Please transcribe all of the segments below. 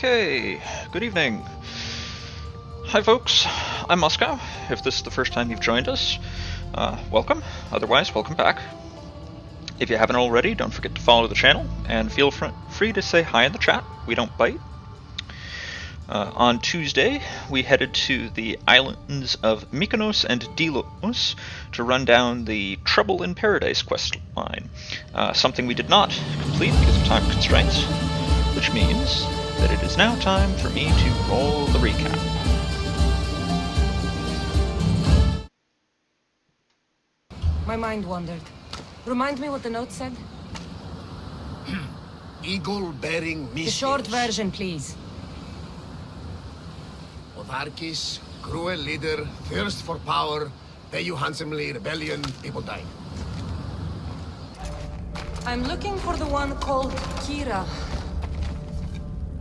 Okay, good evening. Hi folks, I'm Moscow. If this is the first time you've joined us, welcome. Otherwise, welcome back. If you haven't already, don't forget to follow the channel, and feel free to say hi in the chat. We don't bite. On Tuesday, we headed to the islands of Mykonos and Delos to run down the Trouble in Paradise quest line. Something we did not complete because of time constraints, which means that it is now time for me to roll the recap. My mind wandered. Remind me what the note said? Eagle-bearing missiles. The short version, please. Podarkis, cruel leader, thirst for power, pay you handsomely, rebellion, people die. I'm looking for the one called Kira.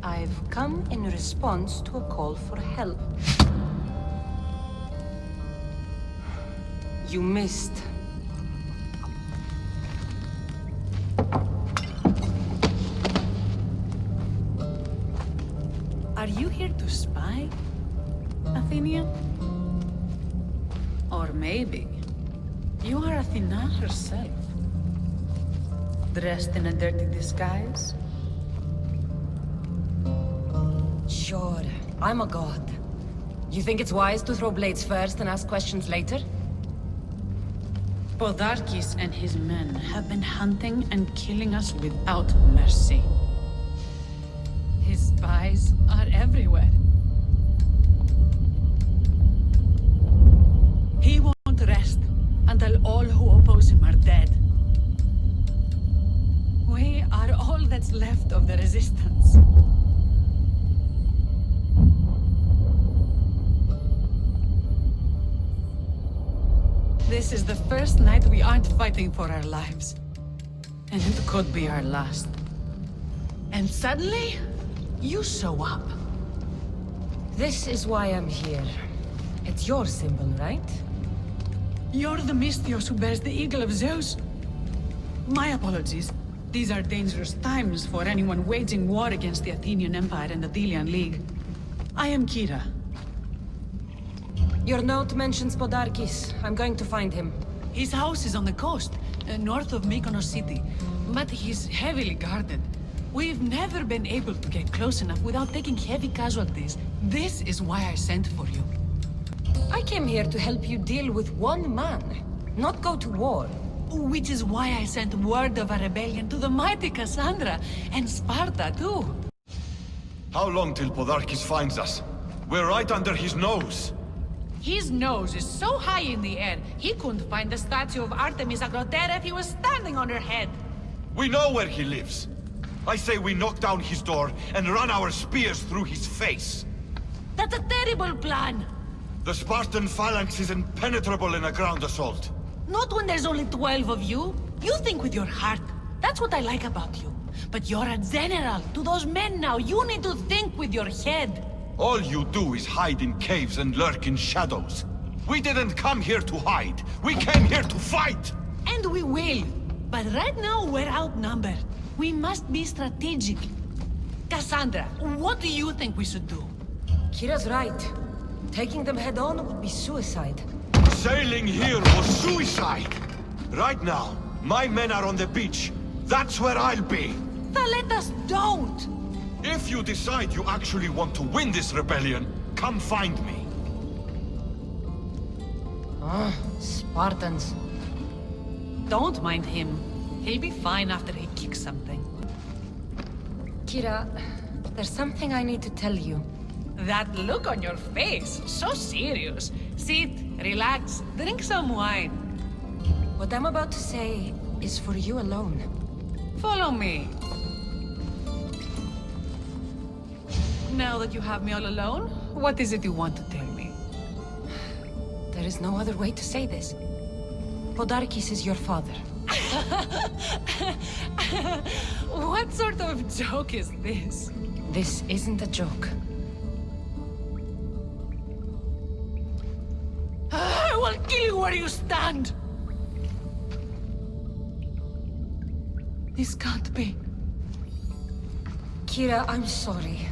I've come in response to a call for help. You missed. Are you here to spy, Athenian? Or maybe you are Athena herself, dressed in a dirty disguise? Sure, I'm a god. You think it's wise to throw blades first and ask questions later? Podarkis and his men have been hunting and killing us without mercy. His spies are everywhere. He won't rest until all who oppose him are dead. We are all that's left of the resistance. This is the first night we aren't fighting for our lives. And it could be our last. And suddenly, you show up. This is why I'm here. It's your symbol, right? You're the Mystios who bears the eagle of Zeus. My apologies. These are dangerous times for anyone waging war against the Athenian Empire and the Delian League. I am Kira. Your note mentions Podarkis. I'm going to find him. His house is on the coast, north of Mykonos city. But he's heavily guarded. We've never been able to get close enough without taking heavy casualties. This is why I sent for you. I came here to help you deal with one man, not go to war. Which is why I sent word of a rebellion to the mighty Cassandra, and Sparta too. How long till Podarkis finds us? We're right under his nose. His nose is so high in the air, he couldn't find the statue of Artemis Agrothera if he was standing on her head. We know where he lives. I say we knock down his door and run our spears through his face. That's a terrible plan! The Spartan phalanx is impenetrable in a ground assault. Not when there's only 12 of you. You think with your heart. That's what I like about you. But you're a general. To those men now, you need to think with your head. All you do is hide in caves and lurk in shadows. We didn't come here to hide. We came here to fight! And we will. But right now, we're outnumbered. We must be strategic. Cassandra, what do you think we should do? Kira's right. Taking them head on would be suicide. Sailing here was suicide! Right now, my men are on the beach. That's where I'll be. Then let us don't! If you decide you actually want to win this rebellion, come find me. Ah, Spartans. Don't mind him. He'll be fine after he kicks something. Kira, there's something I need to tell you. That look on your face, so serious. Sit, relax, drink some wine. What I'm about to say is for you alone. Follow me. Now that you have me all alone, what is it you want to tell me? There is no other way to say this. Podarkis is your father. What sort of joke is this? This isn't a joke. I will kill you where you stand! This can't be. Kira, I'm sorry.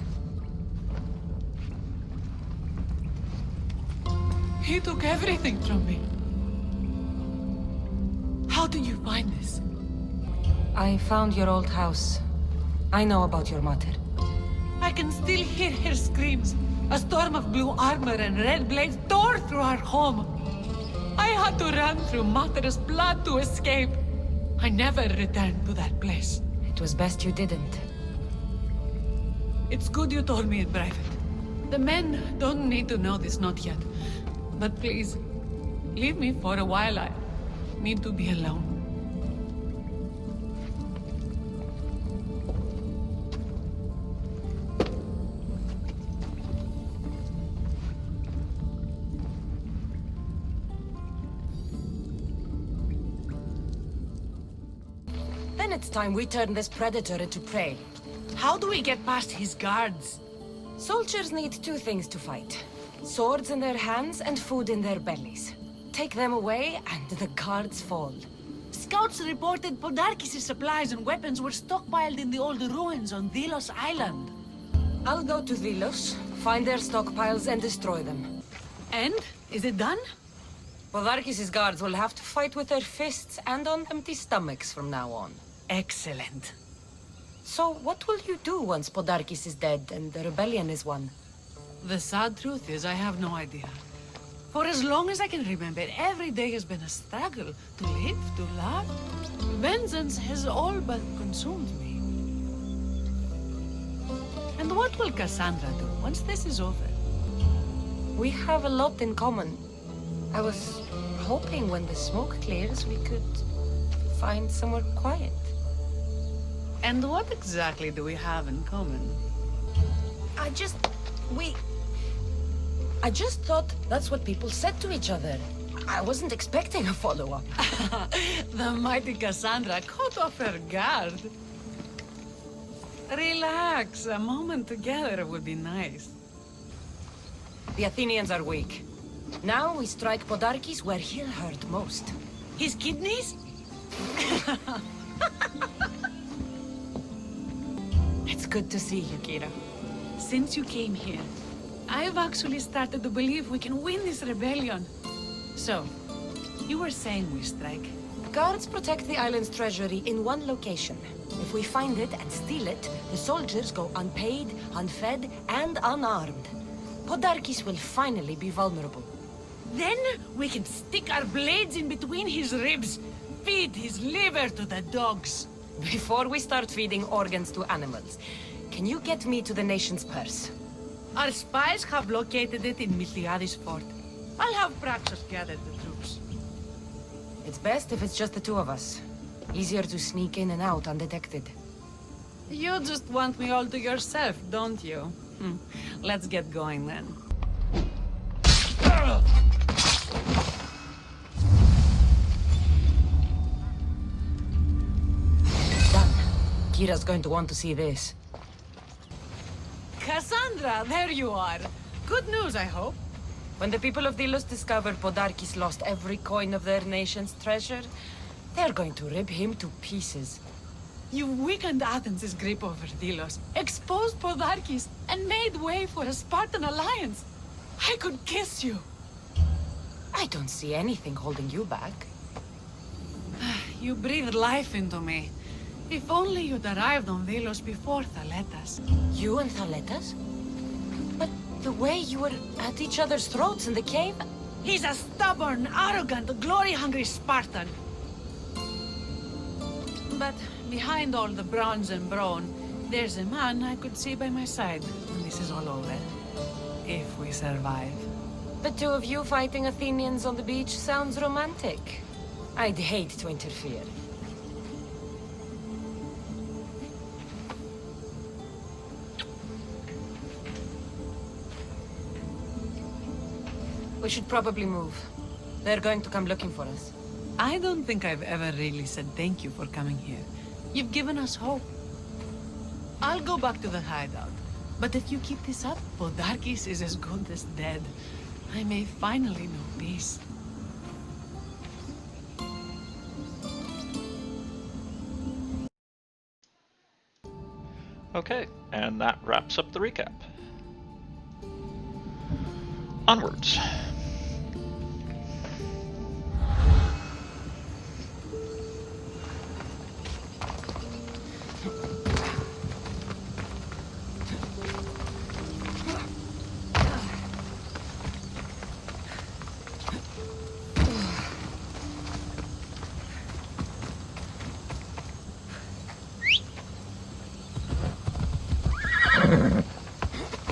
He took everything from me. How did you find this? I found your old house. I know about your mother. I can still hear her screams. A storm of blue armor and red blades tore through our home. I had to run through Mater's blood to escape. I never returned to that place. It was best you didn't. It's good you told me in private. The men don't need to know this, not yet. But please, leave me for a while. I need to be alone. Then it's time we turn this predator into prey. How do we get past his guards? Soldiers need two things to fight. Swords in their hands and food in their bellies. Take them away and the guards fall. Scouts reported Podarkis' supplies and weapons were stockpiled in the old ruins on Delos Island. I'll go to Delos, find their stockpiles and destroy them. And? Is it done? Podarkis' guards will have to fight with their fists and on empty stomachs from now on. Excellent. So what will you do once Podarkis is dead and the rebellion is won? The sad truth is I have no idea. For as long as I can remember, every day has been a struggle to live, to love. Vengeance has all but consumed me. And what will Cassandra do once this is over? We have a lot in common. I was hoping when the smoke clears we could find somewhere quiet. And what exactly do we have in common? I just thought that's what people said to each other. I wasn't expecting a follow-up. The mighty Cassandra caught off her guard. Relax, a moment together would be nice. The Athenians are weak. Now we strike Podarkis where he'll hurt most. His kidneys? It's good to see you, Kira. Since you came here, I've actually started to believe we can win this rebellion. So, you were saying we strike? Guards protect the island's treasury in one location. If we find it and steal it, the soldiers go unpaid, unfed, and unarmed. Podarkis will finally be vulnerable. Then we can stick our blades in between his ribs, feed his liver to the dogs. Before we start feeding organs to animals, can you get me to the nation's purse? Our spies have located it in Miltiades fort. I'll have Praxis gather the troops. It's best if it's just the two of us. Easier to sneak in and out undetected. You just want me all to yourself, don't you? Let's get going then. Done. Kira's going to want to see this. Cassandra, there you are. Good news, I hope. When the people of Delos discover Podarkis lost every coin of their nation's treasure, they're going to rip him to pieces. You've weakened Athens' grip over Delos, exposed Podarkis, and made way for a Spartan alliance. I could kiss you. I don't see anything holding you back. You breathed life into me. If only you'd arrived on Delos before Thaletas. You and Thaletas? But the way you were at each other's throats in the cave? He's a stubborn, arrogant, glory-hungry Spartan. But behind all the bronze and brawn, there's a man I could see by my side when this is all over. If we survive. The two of you fighting Athenians on the beach sounds romantic. I'd hate to interfere. We should probably move. They're going to come looking for us. I don't think I've ever really said thank you for coming here. You've given us hope. I'll go back to the hideout. But if you keep this up, Podarkis is as good as dead. I may finally know peace. Okay, and that wraps up the recap. Onwards.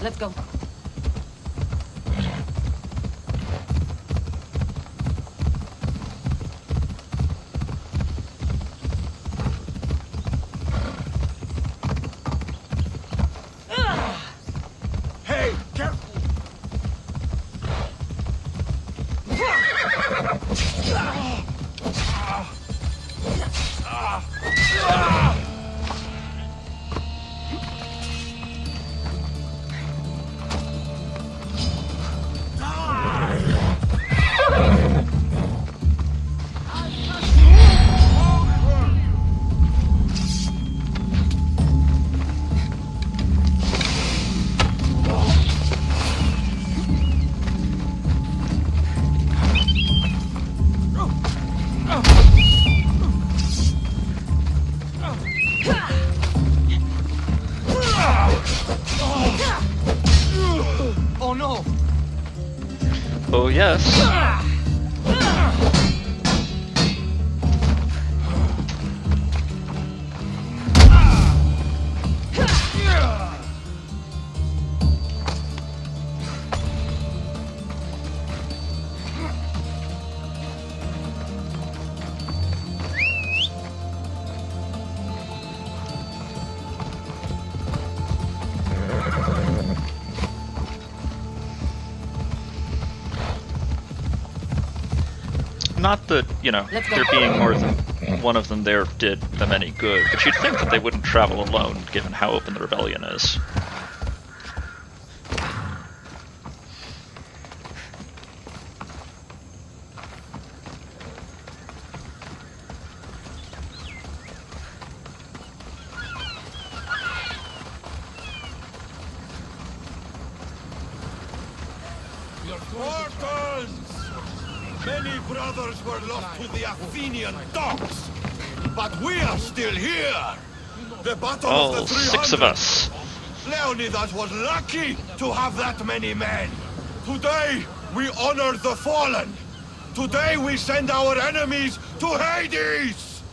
Let's go. Hey, careful! Oh no! Oh yes. Not that, you know, Let's go. there being more than one of them there did them any good, but you'd think that they wouldn't travel alone, given how open the rebellion is. Mortals! Many brothers were lost to the Athenian dogs, but we are still here! The battle of All the 300! 6 of us. Leonidas was lucky to have that many men. Today, we honor the fallen. Today, we send our enemies to Hades!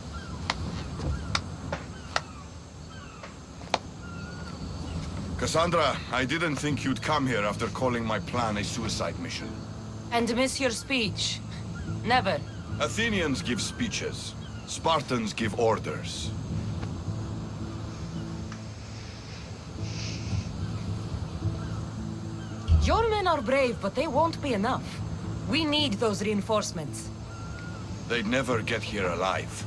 Cassandra, I didn't think you'd come here after calling my plan a suicide mission. And miss your speech. Never. Athenians give speeches. Spartans give orders. Your men are brave, but they won't be enough. We need those reinforcements. They'd never get here alive.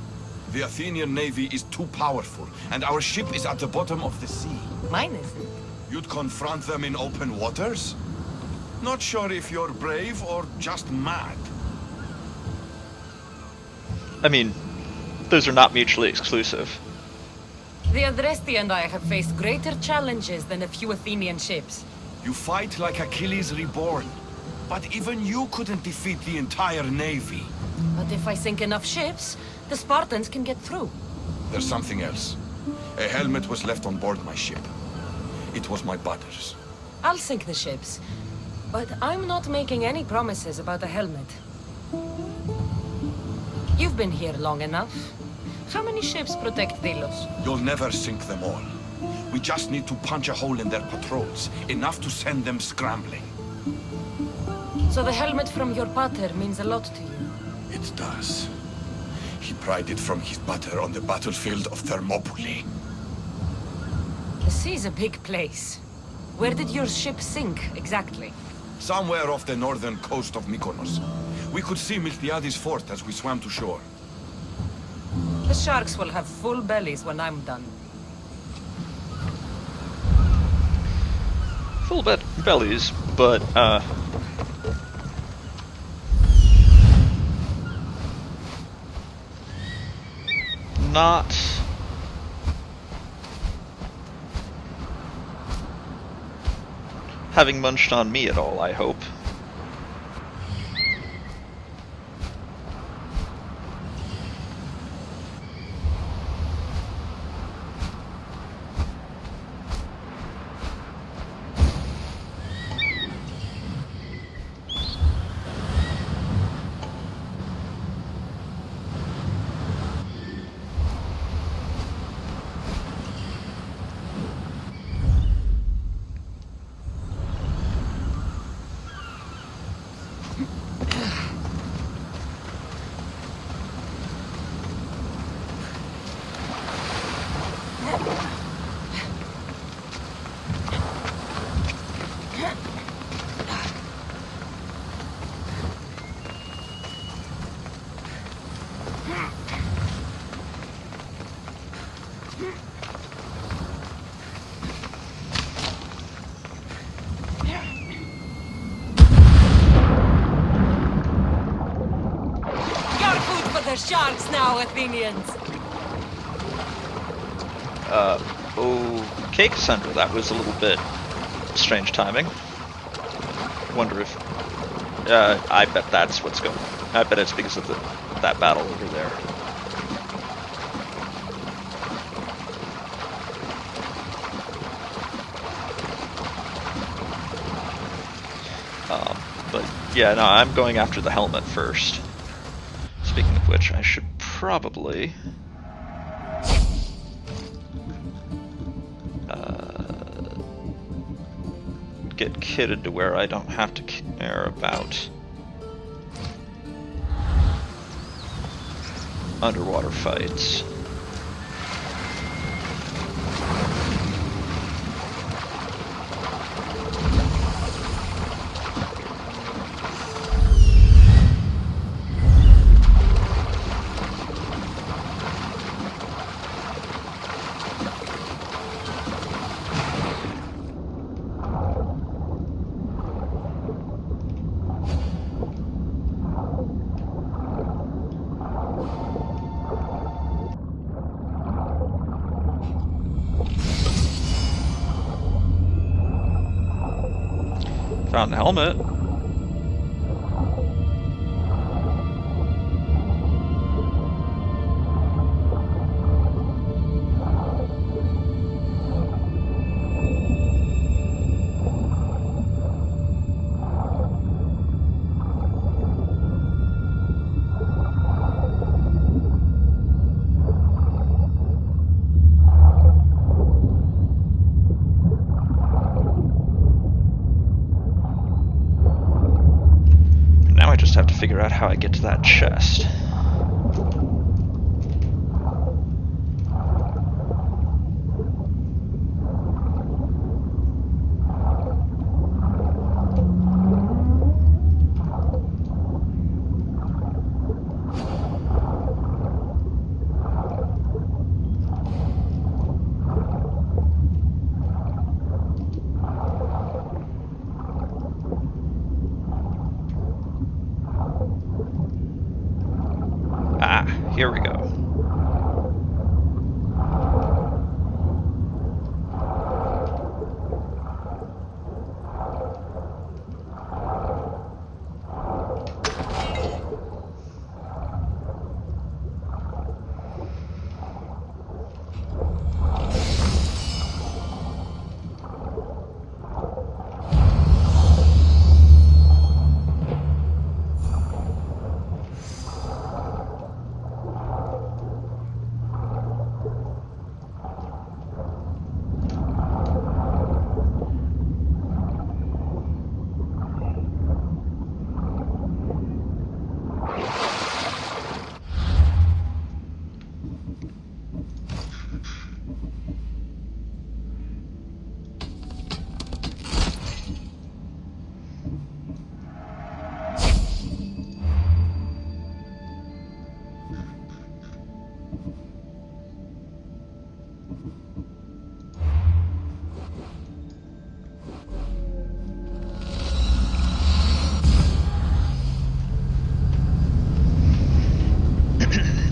The Athenian navy is too powerful, and our ship is at the bottom of the sea. Mine isn't. You'd confront them in open waters? Not sure if you're brave or just mad. I mean, those are not mutually exclusive. The Adresti and I have faced greater challenges than a few Athenian ships. You fight like Achilles reborn. But even you couldn't defeat the entire navy. But if I sink enough ships, the Spartans can get through. There's something else. A helmet was left on board my ship. It was my brother's. I'll sink the ships. But I'm not making any promises about the helmet. You've been here long enough. How many ships protect Delos? You'll never sink them all. We just need to punch a hole in their patrols, enough to send them scrambling. So the helmet from your pater means a lot to you. It does. He pried it from his butter on the battlefield of Thermopylae. The sea's a big place. Where did your ship sink, exactly? Somewhere off the northern coast of Mykonos. We could see Miltiades' fort as we swam to shore. The sharks will have full bellies when I'm done. Full bellies, but, not having munched on me at all, I hope. the sharks now, Athenians! Okay, Cassandra, that was a little bit strange timing. Wonder if... I bet that's what's going on. I bet it's because of that battle over there. But yeah, no, I'm going after the helmet first. Speaking of which, I should probably... get kitted to where I don't have to care about underwater fights. Found the helmet. Have to figure out how I get to that chest. Here we go.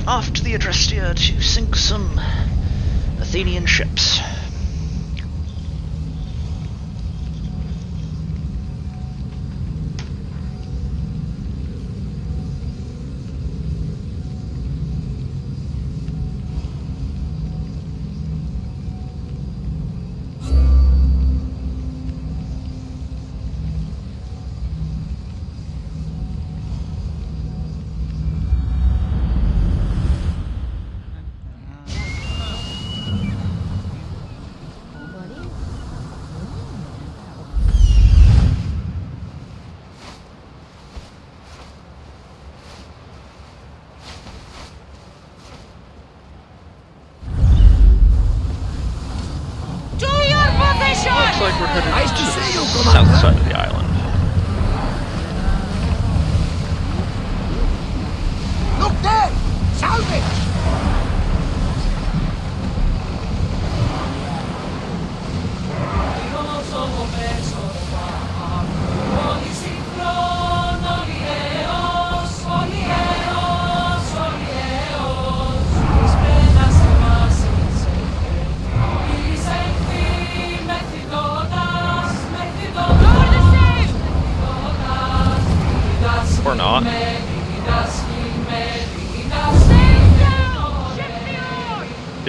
Off to the Adrestia to sink some Athenian ships. Looks like we're headed Nice to to see you, the Commander. south side of the island. Look there! Salvage!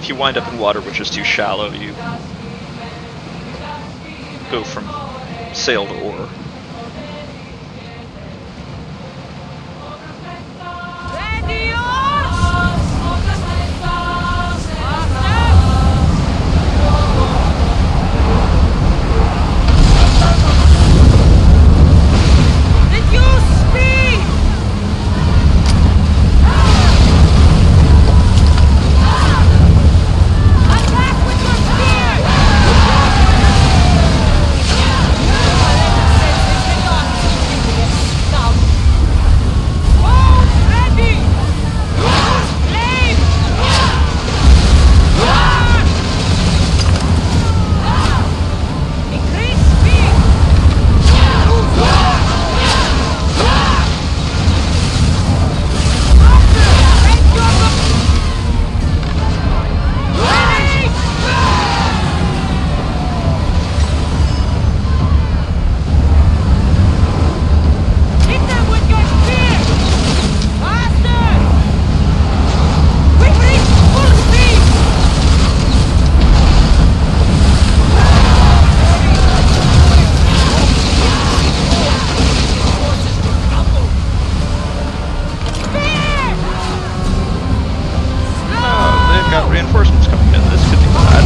if you wind up in water which is too shallow, you go from sail to oar. Reinforcements coming in. This could be bad.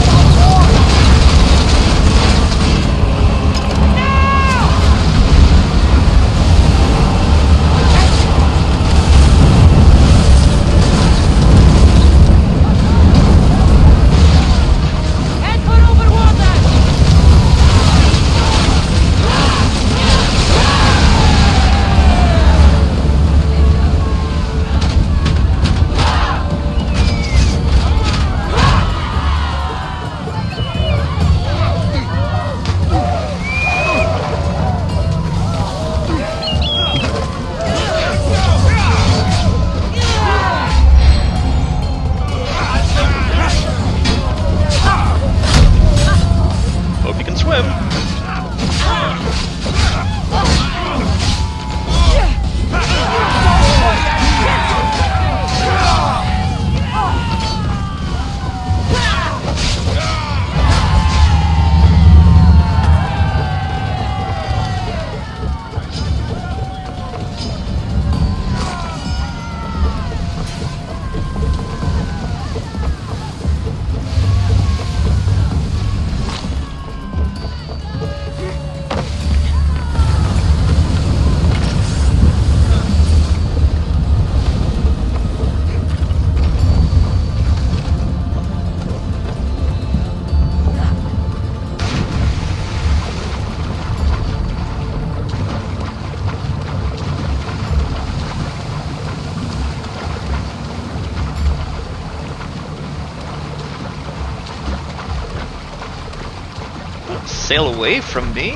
Sail away from me?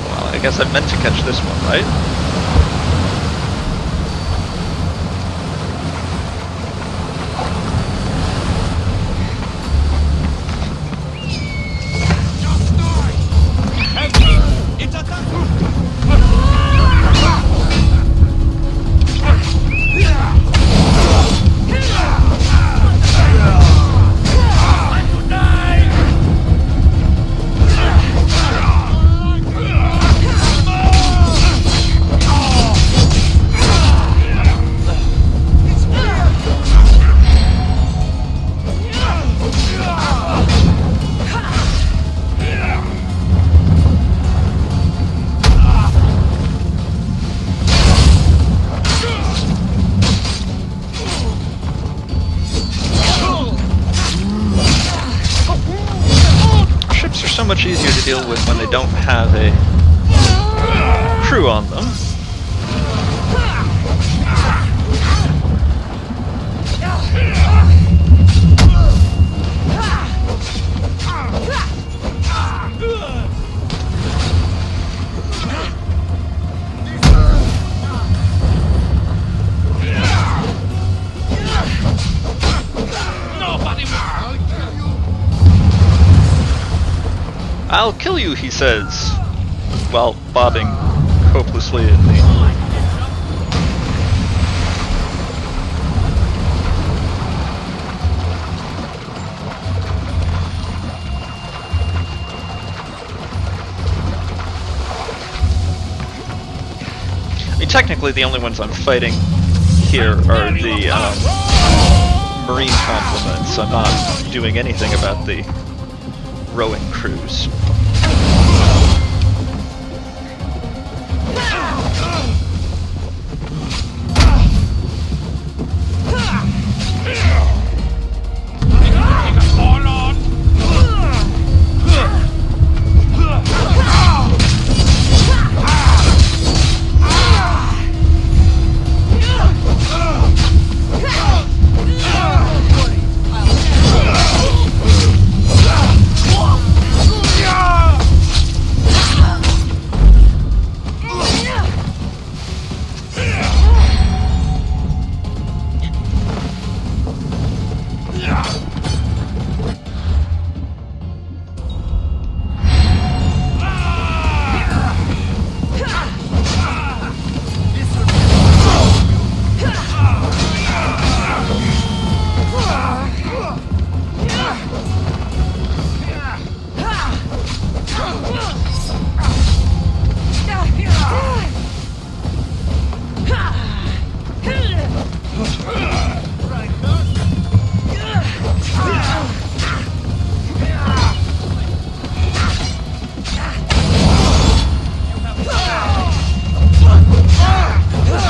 Well, I guess I meant to catch this one, right? So much easier to deal with when they don't have a crew on them. I'll kill you, he says, while bobbing hopelessly at me. mean, technically the only ones I'm fighting here are the Marine complements. I'm not doing anything about the rowing crews.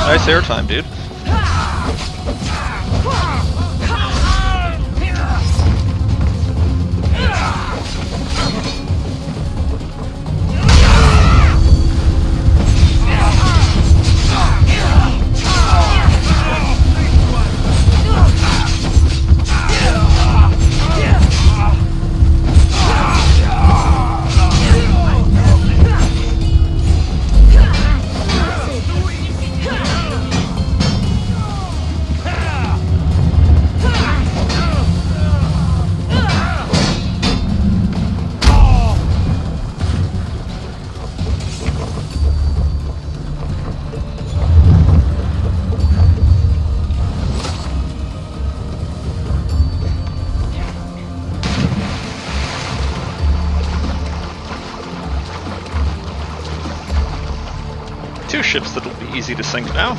Nice airtime, dude. Two ships that'll be easy to sink now.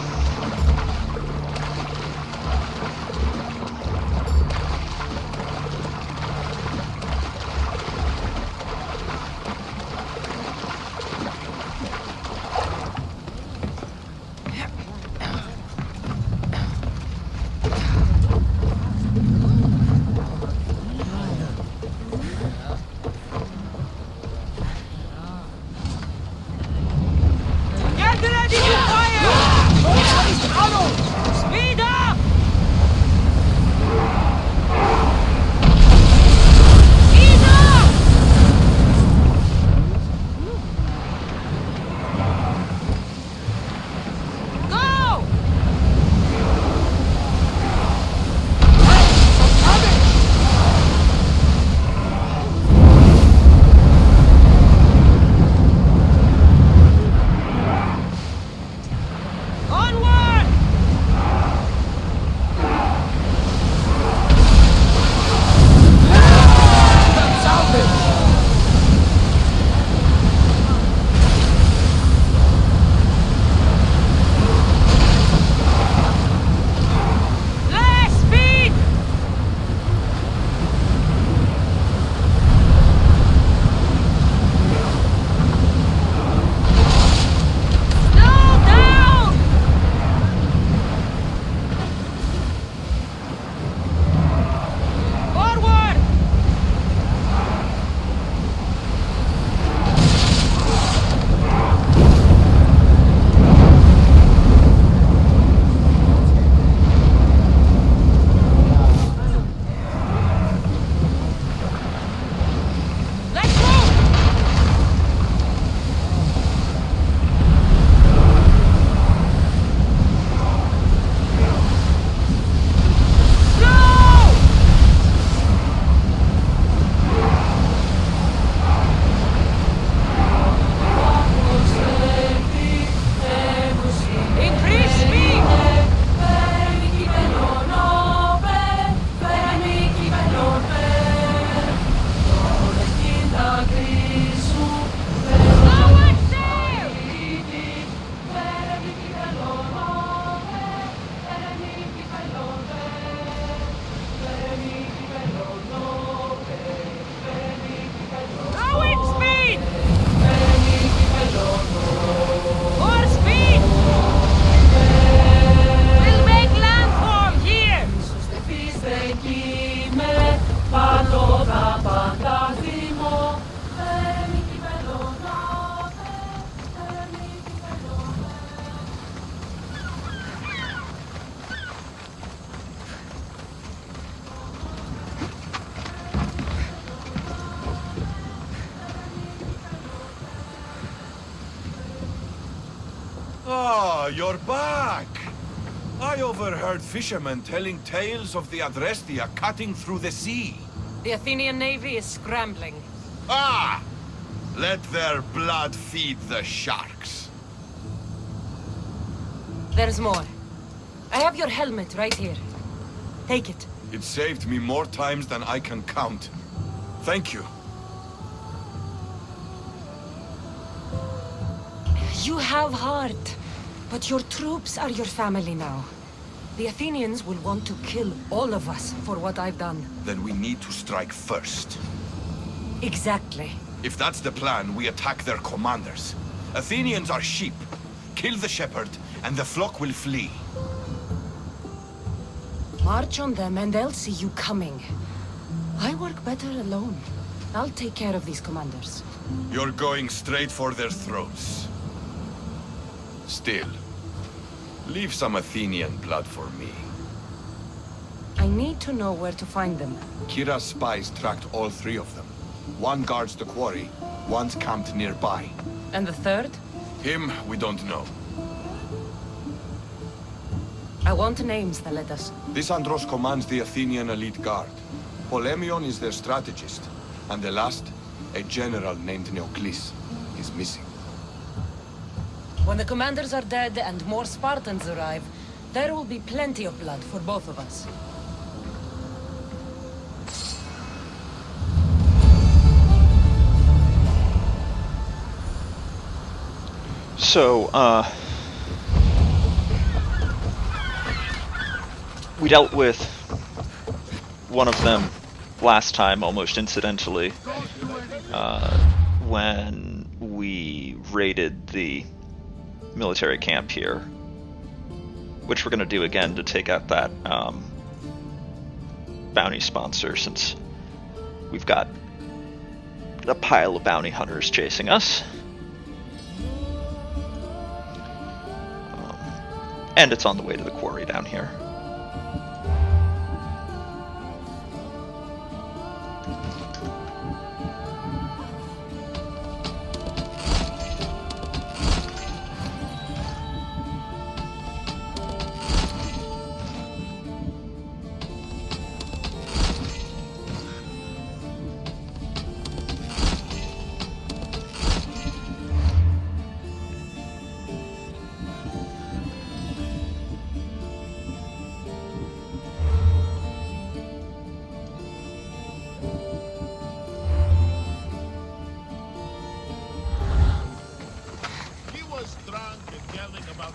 You're back! I overheard fishermen telling tales of the Adrestia cutting through the sea. The Athenian navy is scrambling. Ah! Let their blood feed the sharks. There's more. I have your helmet right here. Take it. It saved me more times than I can count. Thank you. You have heart, but your troops are your family now. The Athenians will want to kill all of us for what I've done. Then we need to strike first. Exactly. If that's the plan, we attack their commanders. Athenians are sheep. Kill the shepherd, and the flock will flee. March on them and they'll see you coming. I work better alone. I'll take care of these commanders. You're going straight for their throats. Still, leave some Athenian blood for me. I need to know where to find them. Kira's spies tracked all three of them. One guards the quarry, one's camped nearby. And the third? Him, we don't know. I want names, Thaletas. This Andros commands the Athenian elite guard. Polemion is their strategist. And the last, a general named Neoclis, is missing. When the commanders are dead and more Spartans arrive, there will be plenty of blood for both of us. So, we dealt with one of them last time, almost incidentally, when we raided the military camp here, which we're going to do again to take out that bounty sponsor, since we've got a pile of bounty hunters chasing us. And it's on the way to the quarry down here.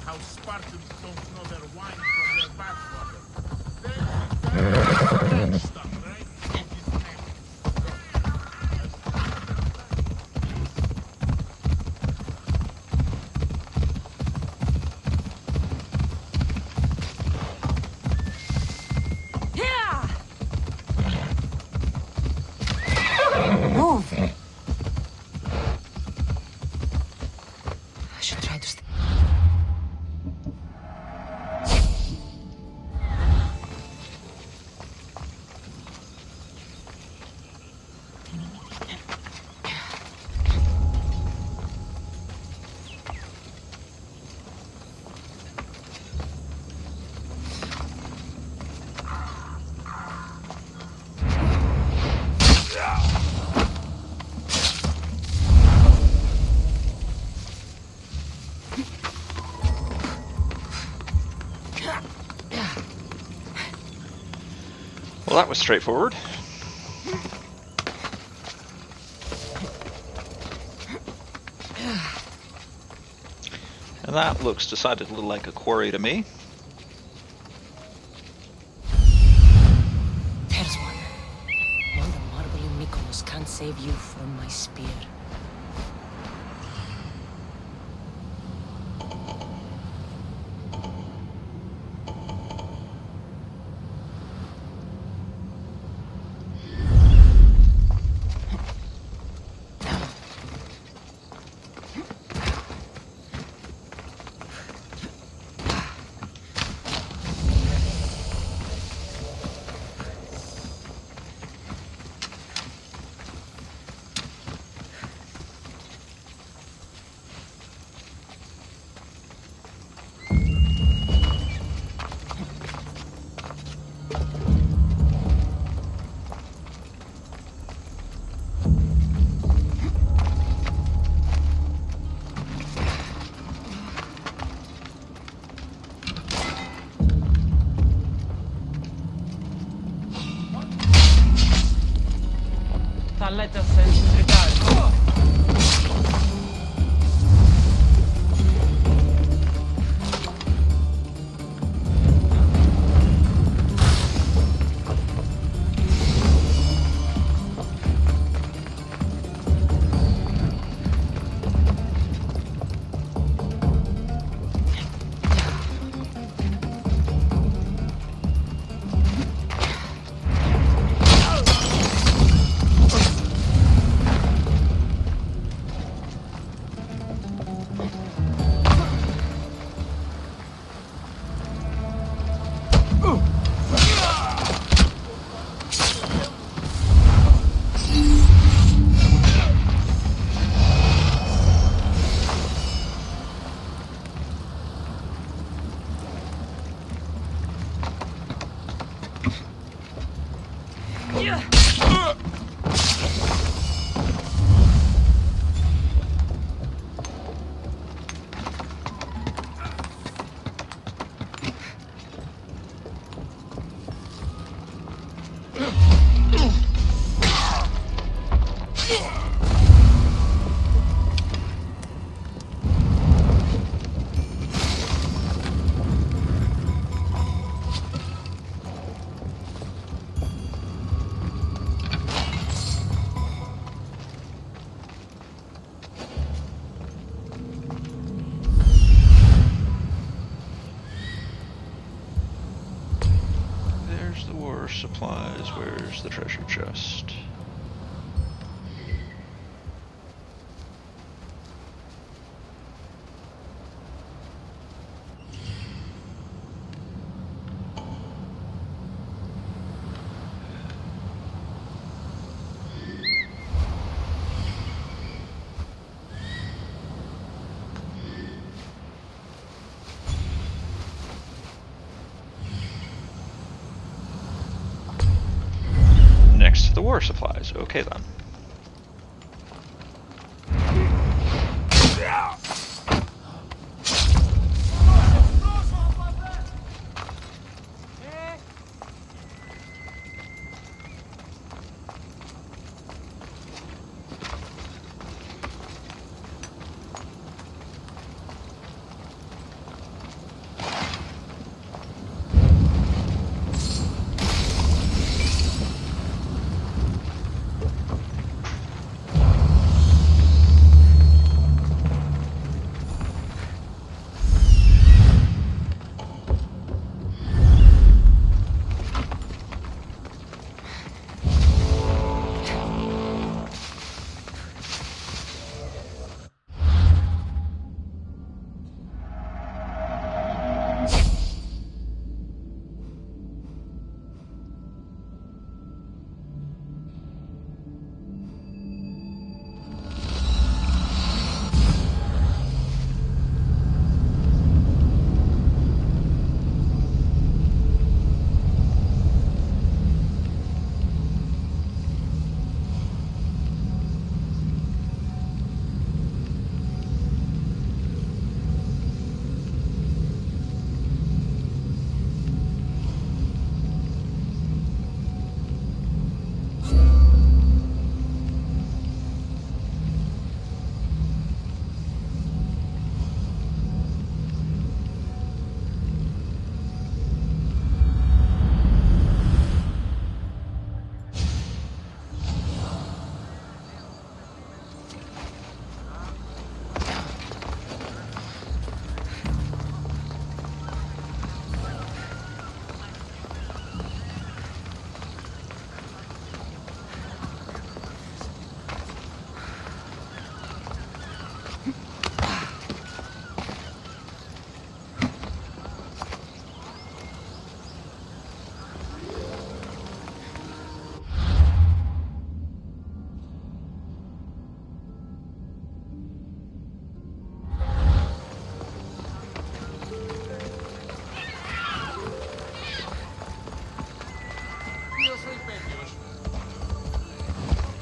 How Spartans don't know their wine from their bathwater. Then stuff, right? Move! I should try to stay. Well, that was straightforward. And that looks decidedly like a quarry to me. There's one. And the marble in Mykonos can't save you from my spear. There's the war supplies. Where's the treasure chest? Next to the war supplies. Okay then.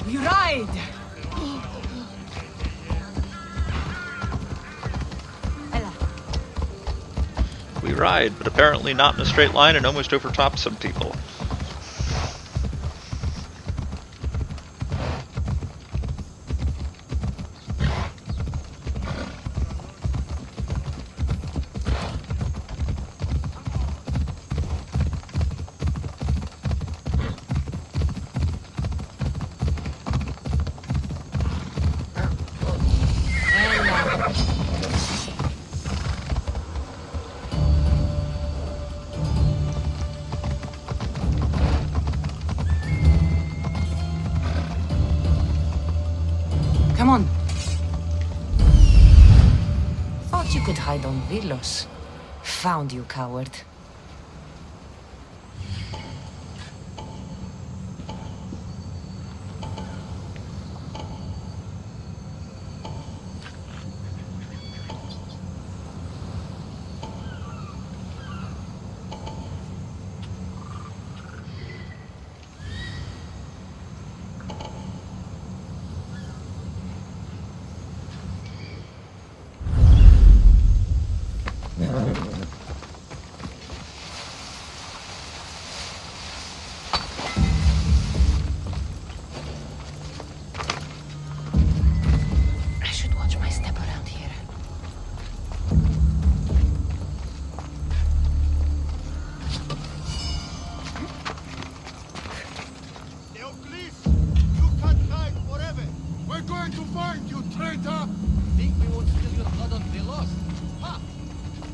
We ride! We ride, but apparently not in a straight line and almost overtop some people. Come on. Thought you could hide on Vilos. Found you, coward. I should watch my step around here. Now, please, you can't hide forever. We're going to find you, traitor! Think we won't steal your blood on Velos? Ha!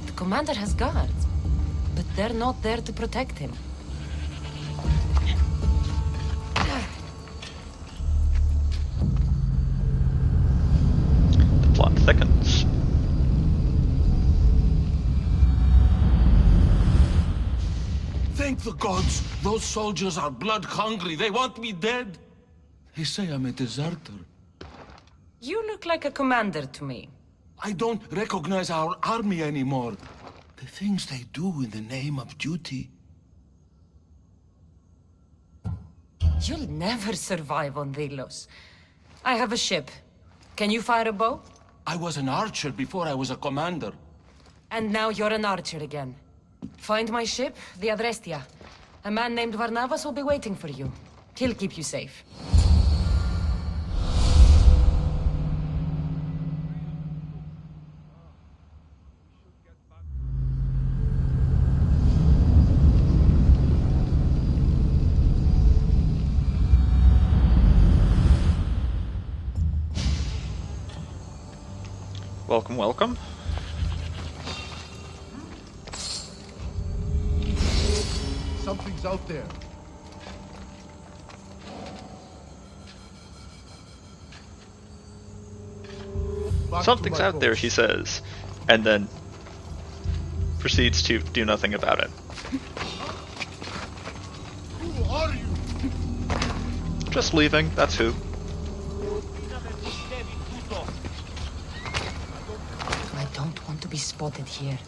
The commander has guards, but they're not there to protect him. Thank the gods, those soldiers are blood-hungry. They want me dead. They say I'm a deserter. You look like a commander to me. I don't recognize our army anymore. The things they do in the name of duty. You'll never survive on Delos. I have a ship. Can you fire a bow? I was an archer before I was a commander. And now you're an archer again. Find my ship, the Adrestia. A man named Varnavas will be waiting for you. He'll keep you safe. Welcome, welcome. Something's out there. Back to Something's my out there, post. he says, and then proceeds to do nothing about it. Who are you? Just leaving, that's who. I don't want to be spotted here.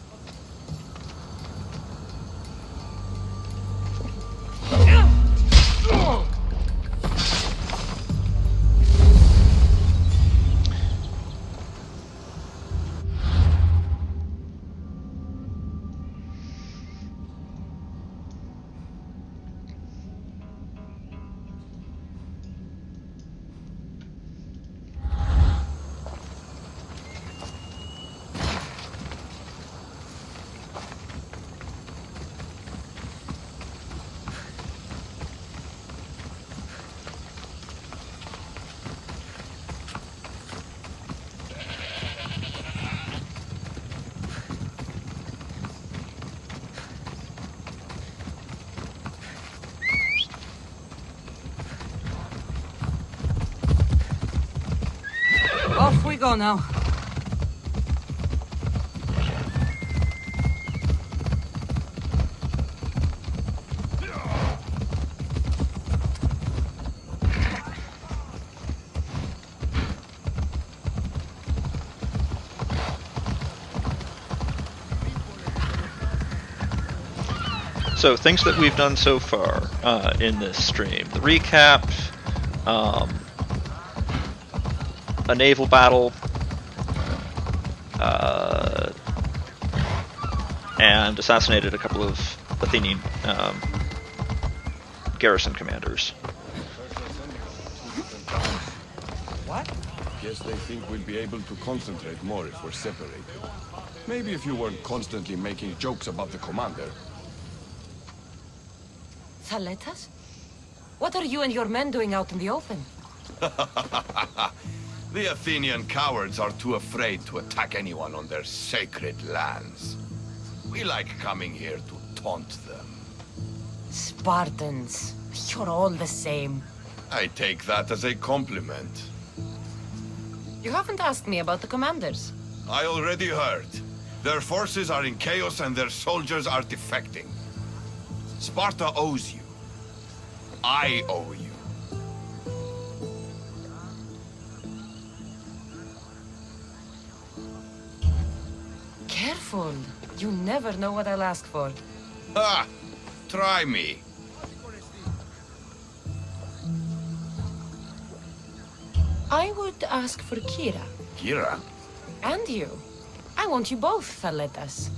Off we go now. So, things that we've done so far in this stream. The recap, a naval battle, and assassinated a couple of Athenian garrison commanders. What? Guess they think we'll be able to concentrate more if we're separated. Maybe if you weren't constantly making jokes about the commander. Thaletas? What are you and your men doing out in the open? The Athenian cowards are too afraid to attack anyone on their sacred lands. We like coming here to taunt them. Spartans. You're all the same. I take that as a compliment. You haven't asked me about the commanders. I already heard. Their forces are in chaos and their soldiers are defecting. Sparta owes you. I owe you. Careful. You never know what I'll ask for. Ha! Try me. I would ask for Kira. Kira? And you. I want you both, Thaletas.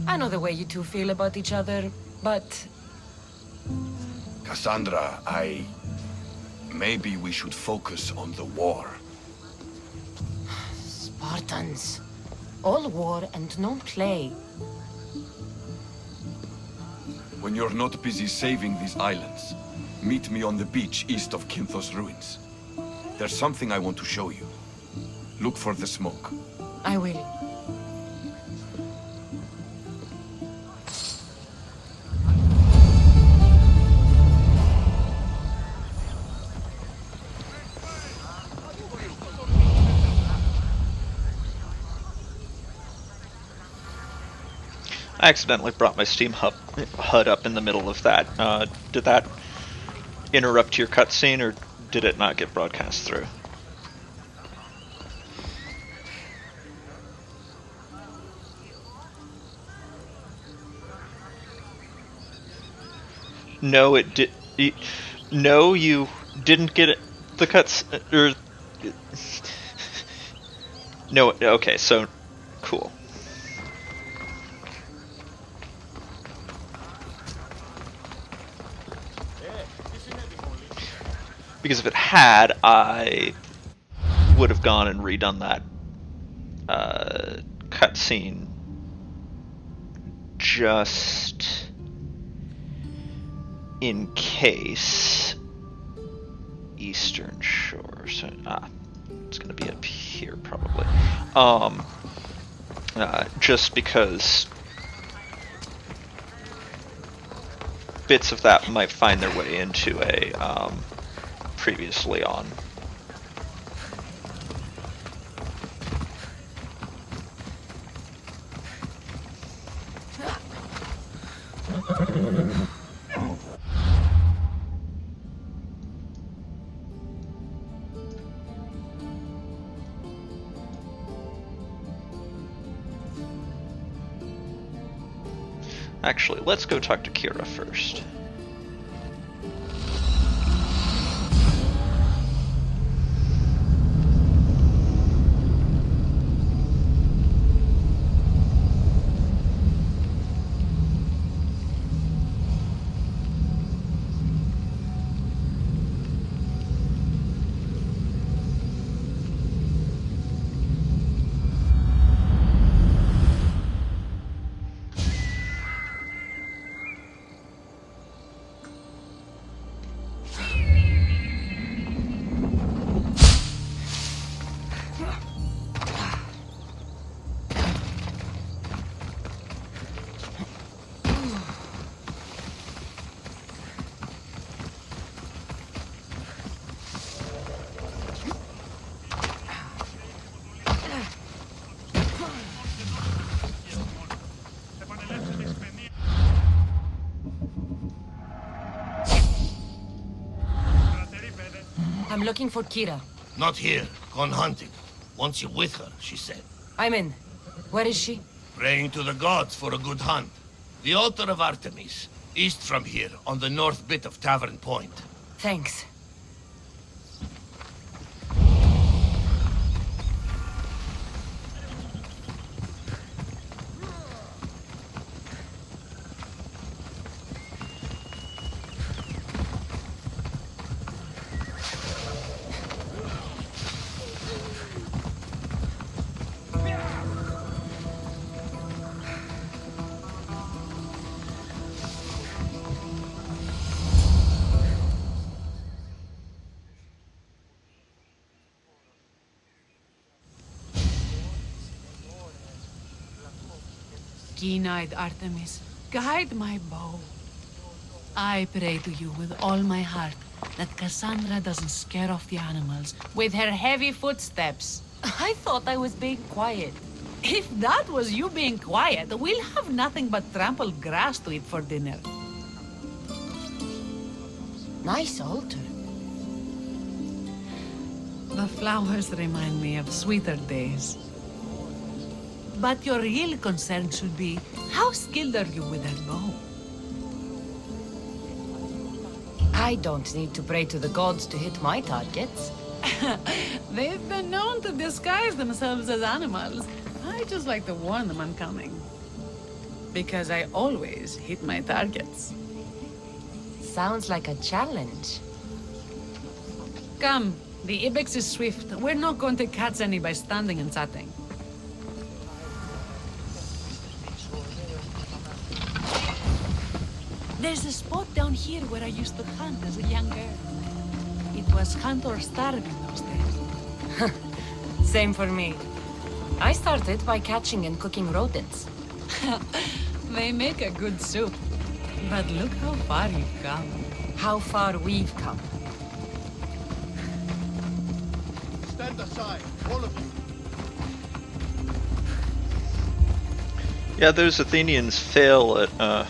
I know the way you two feel about each other, but... Cassandra, maybe we should focus on the war. Spartans. All war and no play. When you're not busy saving these islands, meet me on the beach east of Kinthos ruins. There's something I want to show you. Look for the smoke. I will. I accidentally brought my Steam HUD up in the middle of that. Did that interrupt your cutscene, or did it not get broadcast through? No, it did. No, you didn't get the cuts. Or no. Okay, so cool. Because if it had, I would have gone and redone that cutscene just in case. Eastern Shore. So, it's gonna be up here probably. Just because bits of that might find their way into a previously on. Actually, let's go talk to Kira first. I'm looking for Kira. Not here. Gone hunting. Wants you with her, she said. I'm in. Where is she? Praying to the gods for a good hunt. The altar of Artemis. East from here, on the north bit of Tavern Point. Thanks. Keen-eyed Artemis, guide my bow. I pray to you with all my heart that Cassandra doesn't scare off the animals with her heavy footsteps. I thought I was being quiet. If that was you being quiet, we'll have nothing but trampled grass to eat for dinner. Nice altar. The flowers remind me of sweeter days. But your real concern should be, how skilled are you with that bow? I don't need to pray to the gods to hit my targets. They've been known to disguise themselves as animals. I just like to warn them I'm coming. Because I always hit my targets. Sounds like a challenge. Come, the ibex is swift. We're not going to catch any by standing and chatting. There's a spot down here where I used to hunt as a young girl. It was hunt or starve in those days. Same for me. I started by catching and cooking rodents. They make a good soup. But look how far you've come. How far we've come. Stand aside, all of you. Yeah, those Athenians fail at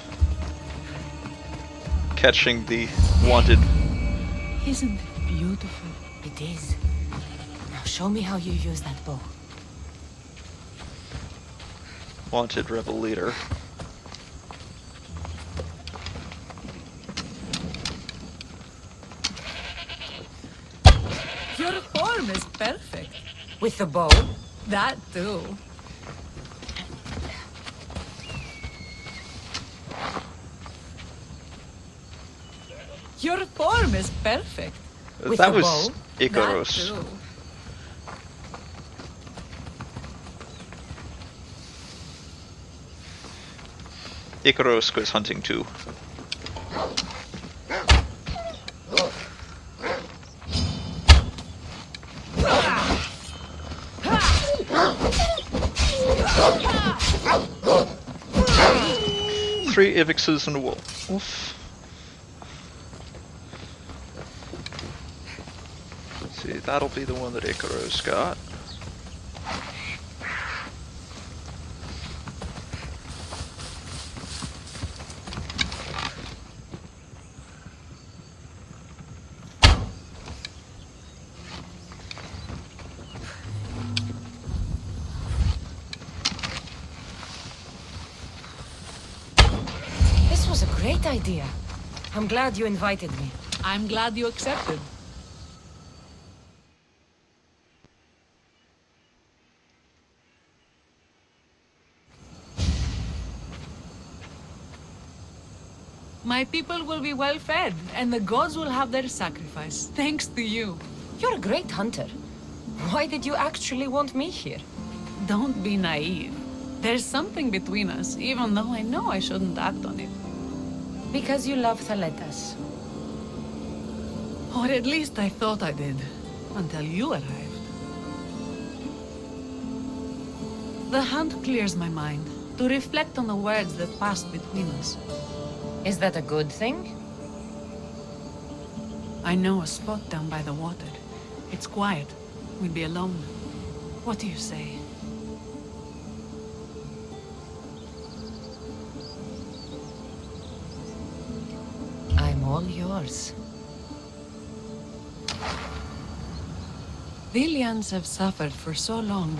catching the wanted. Isn't it beautiful? It is. Now show me how you use that bow. Wanted rebel leader. Your form is perfect. With the bow? That too. Your form is perfect. With That the was bow? Icaros. That too. Icaros goes hunting too. Three Ivixes and a wolf. See, that'll be the one that Icaros got. This was a great idea. I'm glad you invited me. I'm glad you accepted. My people will be well fed, and the gods will have their sacrifice, thanks to you. You're a great hunter. Why did you actually want me here? Don't be naive. There's something between us, even though I know I shouldn't act on it. Because you love Thaletas. Or at least I thought I did, until you arrived. The hunt clears my mind, to reflect on the words that passed between us. Is that a good thing? I know a spot down by the water. It's quiet. We'll be alone. What do you say? I'm all yours. Villians have suffered for so long.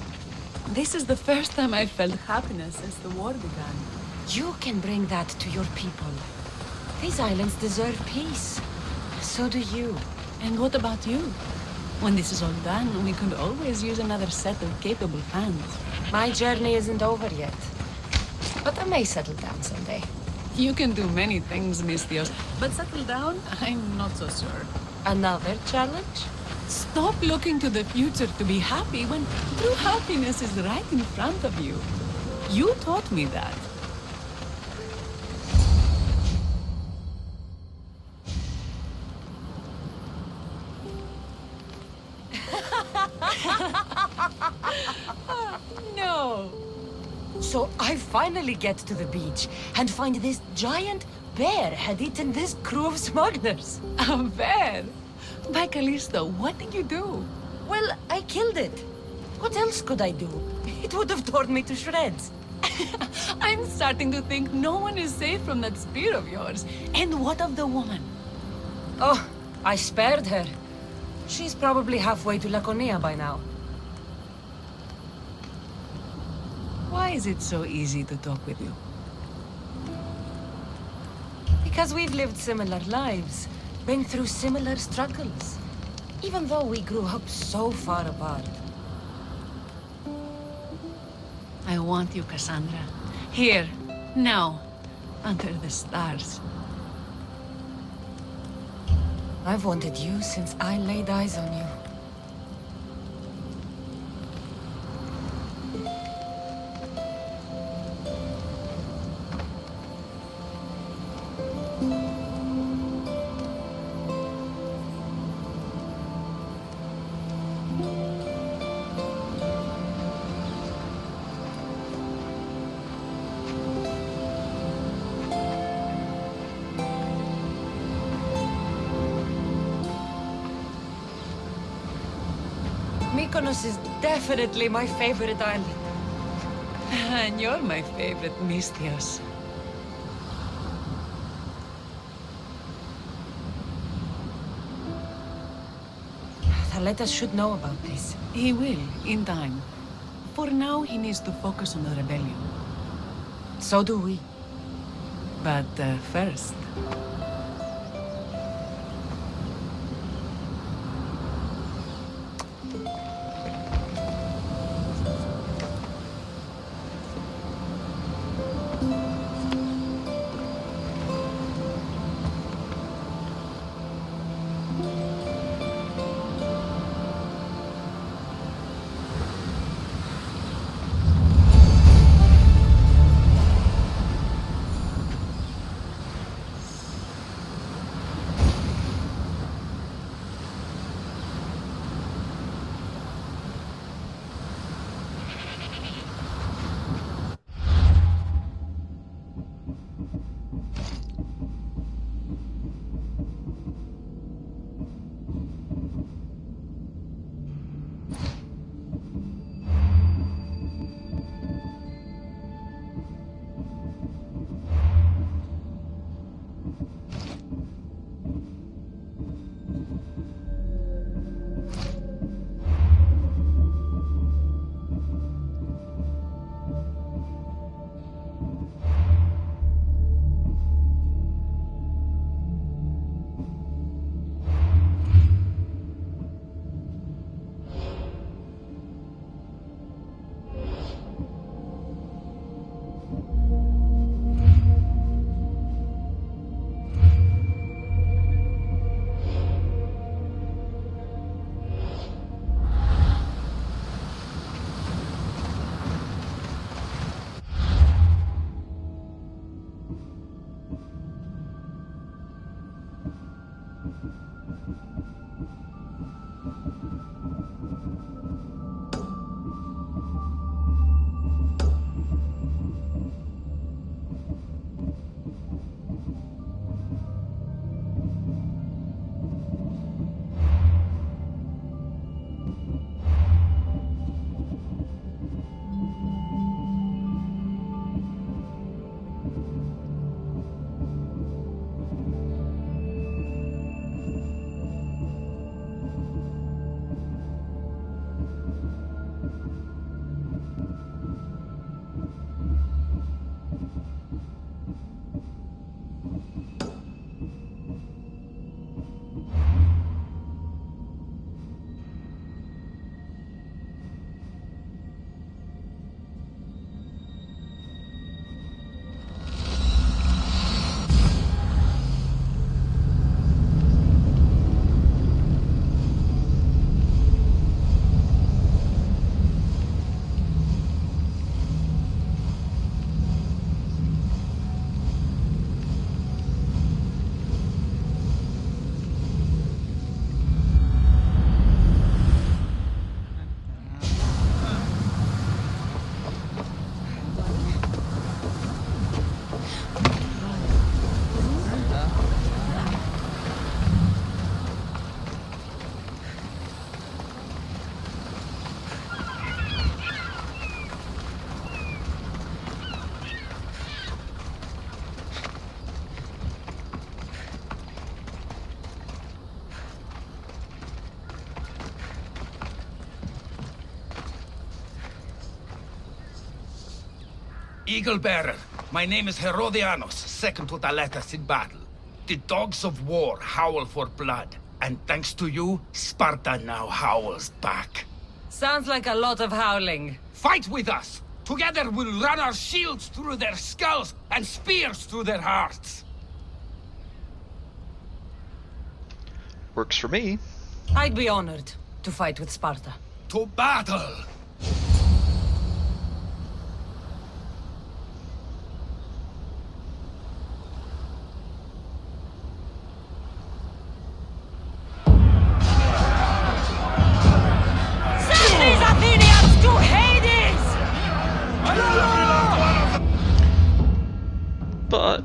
This is the first time I've felt happiness since the war began. You can bring that to your people. These islands deserve peace. So do you. And what about you? When this is all done, we could always use another set of capable hands. My journey isn't over yet. But I may settle down someday. You can do many things, Mistios, but settle down, I'm not so sure. Another challenge? Stop looking to the future to be happy when true happiness is right in front of you. You taught me that. No. So I finally get to the beach and find this giant bear had eaten this crew of smugglers. A bear? By Callisto, what did you do? Well, I killed it. What else could I do? It would have torn me to shreds. I'm starting to think no one is safe from that spear of yours. And what of the woman? Oh, I spared her. She's probably halfway to Laconia by now. Why is it so easy to talk with you? Because we've lived similar lives, been through similar struggles, even though we grew up so far apart. I want you, Cassandra. Here, now, under the stars. I've wanted you since I laid eyes on you. Mykonos is definitely my favorite island. And you're my favorite Mistios. Thaletas should know about this. He will, in time. For now, he needs to focus on the rebellion. So do we. But first... Eagle Bearer, my name is Herodianos, second to Thaletas in battle. The dogs of war howl for blood, and thanks to you, Sparta now howls back. Sounds like a lot of howling. Fight with us! Together we'll run our shields through their skulls and spears through their hearts! Works for me. I'd be honored to fight with Sparta. To battle! Send these Athenians to Hades! But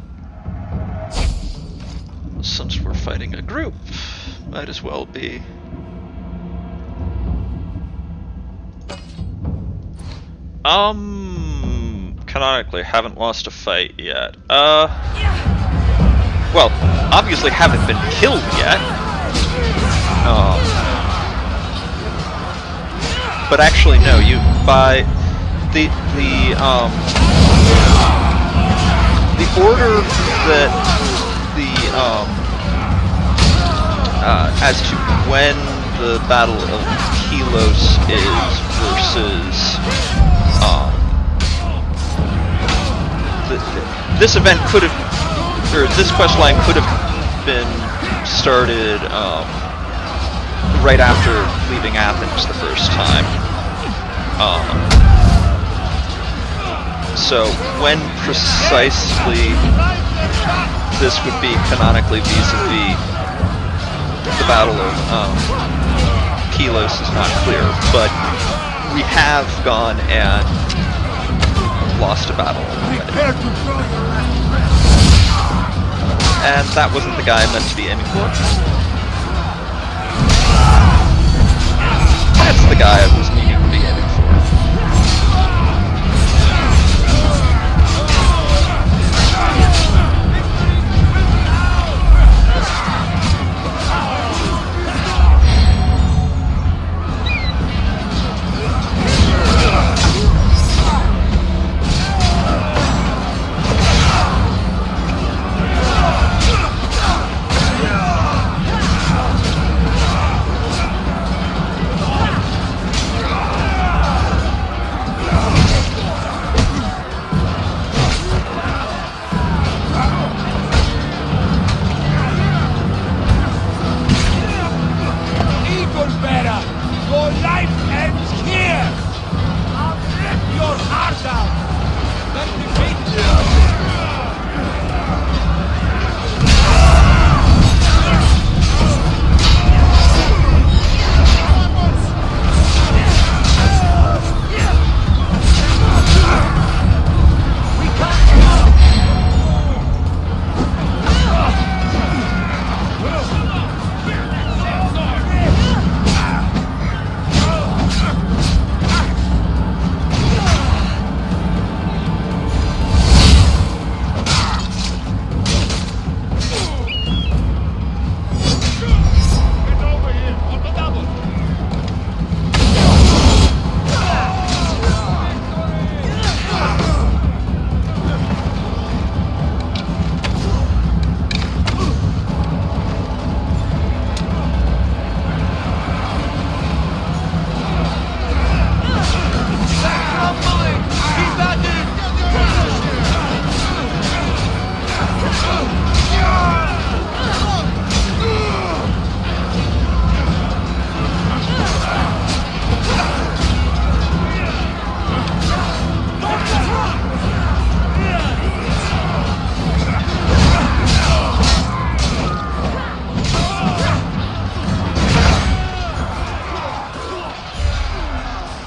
since we're fighting a group, might as well be. canonically haven't lost a fight yet. Well, obviously haven't been killed yet. But actually, no. You by the order that as to when the Battle of Helos is versus this event could have, or this quest line could have been started right after leaving Athens the first time. So when precisely this would be canonically vis-a-vis the Battle of Helos is not clear, but we have gone and lost a battle already. And that wasn't the guy I meant to be aiming for. That's the guy I was needing to be aiming for.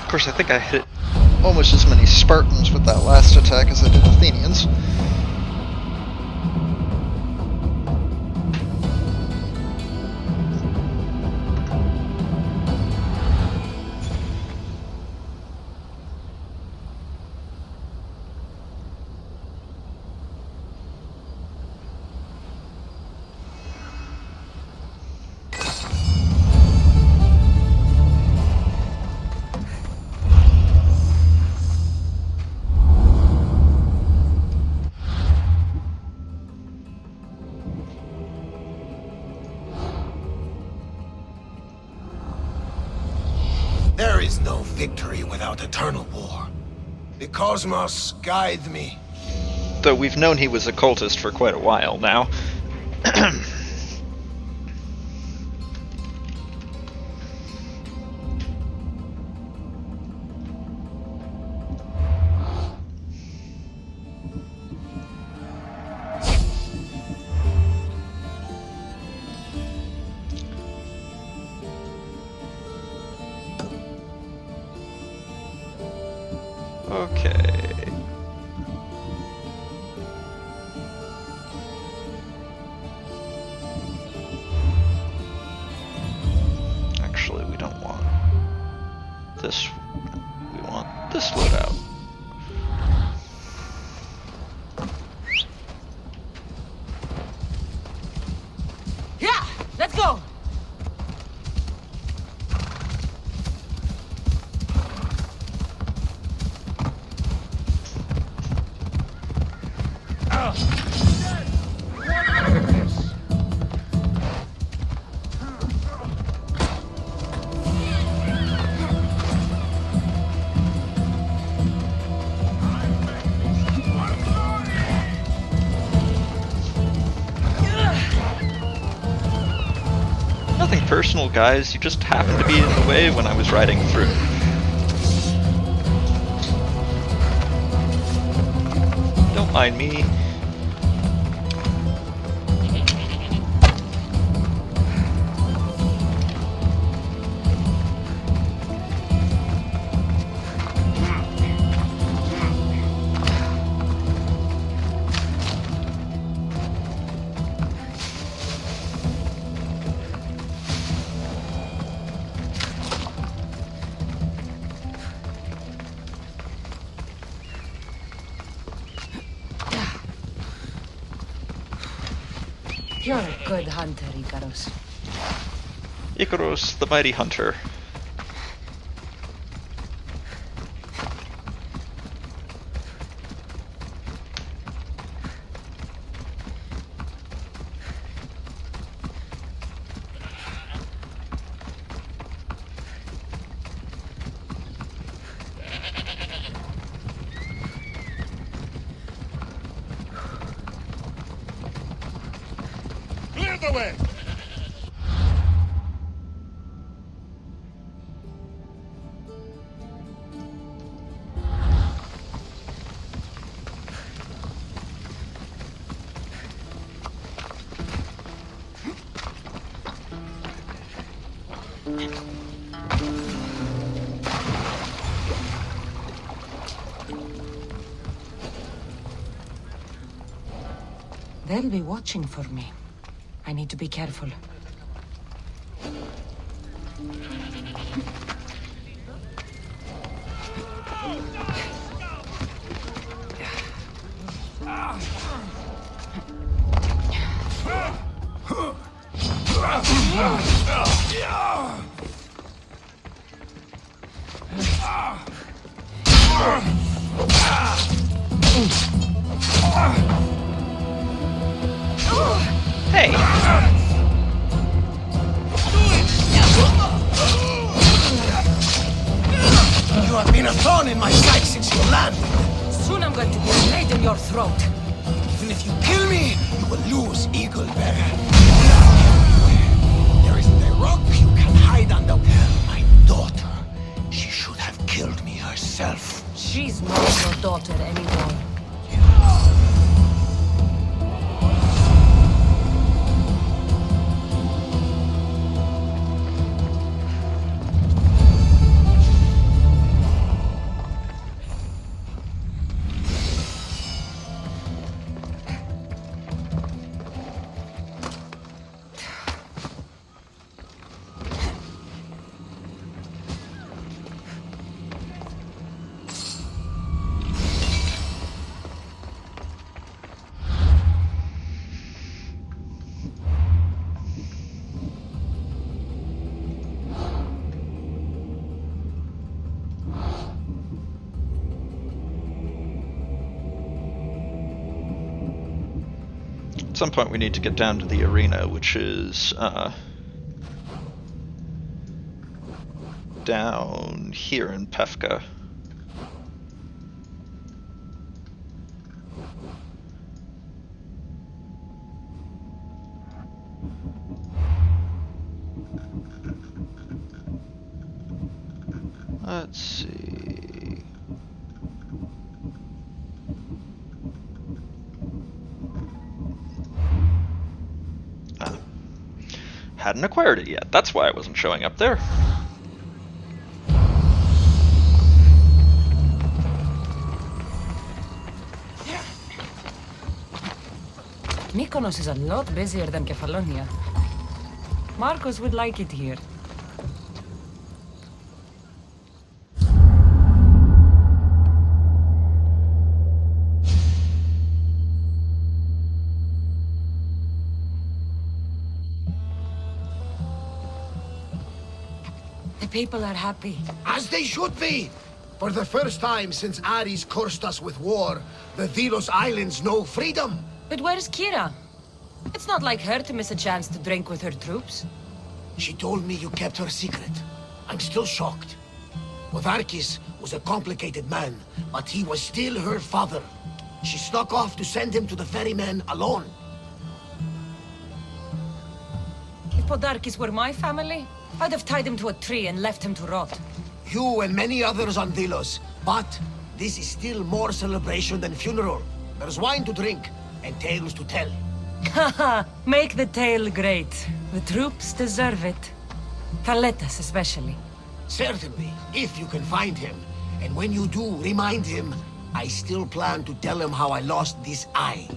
Of course, I think I hit almost as many Spartans with that last attack as I did Athenians. There is no victory without eternal war. The cosmos guide me. Though we've known he was a cultist for quite a while now. Okay. Actually, we don't want this. We want this loadout. nothing personal, guys. You just happened to be in the way when I was riding through. Don't mind me. You're a good hunter, Icarus. Icarus, the mighty hunter. Clear the way! They'll be watching for me. I need to be careful. Hey! You have been a thorn in my side since you landed. Soon I'm going to be a blade in your throat. Even if you kill me, you will lose, Eagle Bearer. There isn't a rock you can hide under. My daughter, she should have killed me herself. She's not your daughter anymore. At some point we need to get down to the arena, which is down here in Pefka. Let's see. Hadn't acquired it yet. That's why I wasn't showing up there. Mykonos is a lot busier than Kefalonia. Marcos would like it here. The people are happy. As they should be! For the first time since Ares cursed us with war, the Delos Islands know freedom! But where's Kira? It's not like her to miss a chance to drink with her troops. She told me you kept her secret. I'm still shocked. Podarkis was a complicated man, but he was still her father. She snuck off to send him to the ferryman alone. Podarkis were my family, I'd have tied him to a tree and left him to rot. You and many others on Delos. But this is still more celebration than funeral. There's wine to drink and tales to tell. Haha, make the tale great. The troops deserve it. Thaletas especially. Certainly, if you can find him. And when you do, remind him, I still plan to tell him how I lost this eye.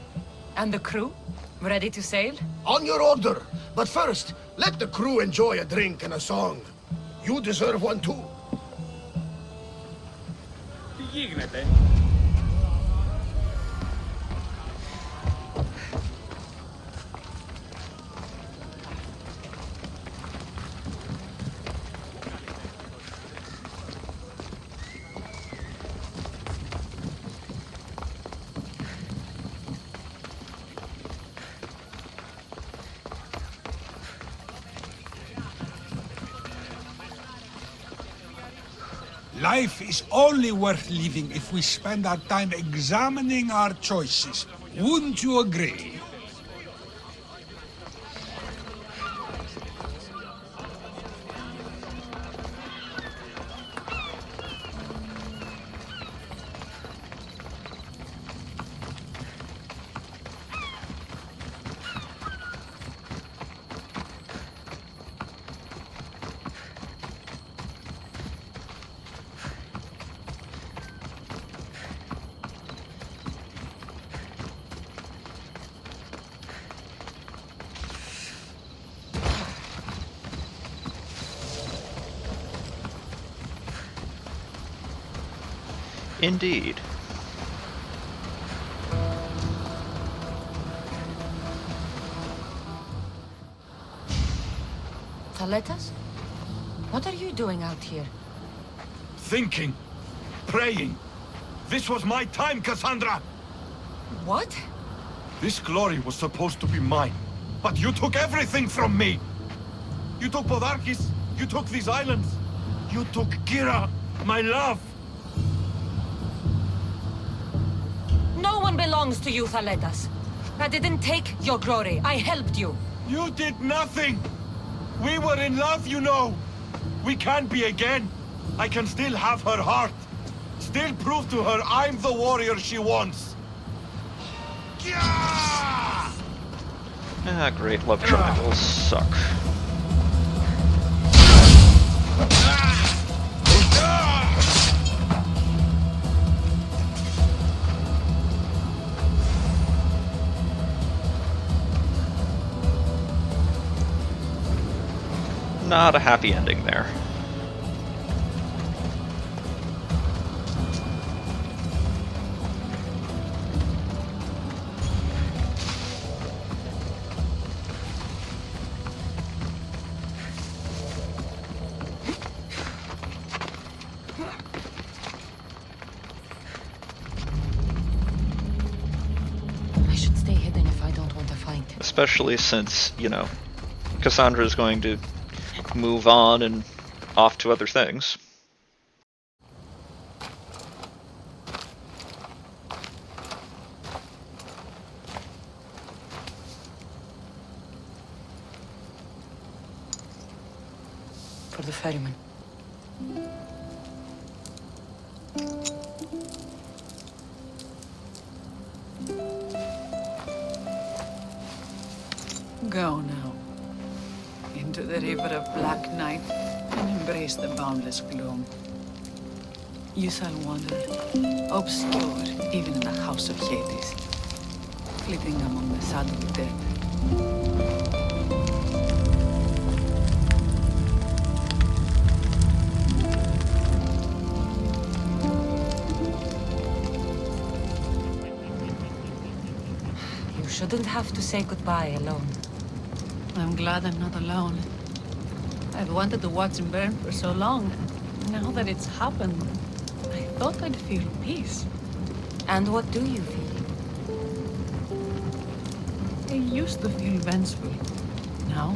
And the crew? Ready to sail? On your order. But first, let the crew enjoy a drink and a song. You deserve one too. Τι γίνεται? Life is only worth living if we spend our time examining our choices. Wouldn't you agree? Indeed. Thaletas? What are you doing out here? Thinking. Praying. This was my time, Cassandra! What? This glory was supposed to be mine. But you took everything from me! You took Podarkis, you took these islands. You took Kira, my love! No one belongs to you, Thaletas. I didn't take your glory. I helped you. You did nothing! We were in love, you know! We can be again. I can still have her heart. Still prove to her I'm the warrior she wants. Yeah! Ah, great love triangles suck. Not a happy ending there. I should stay hidden if I don't want to fight. Especially since, you know, Cassandra is going to move on and off to other things. For the ferryman. Go now. Into the river of black night and embrace the boundless gloom. You shall wander, obscure even in the house of Hades, flitting among the saddled dead. You shouldn't have to say goodbye alone. I'm glad I'm not alone. I've wanted to watch him burn for so long. Now that it's happened, I thought I'd feel peace. And what do you feel? I used to feel vengeful. Now,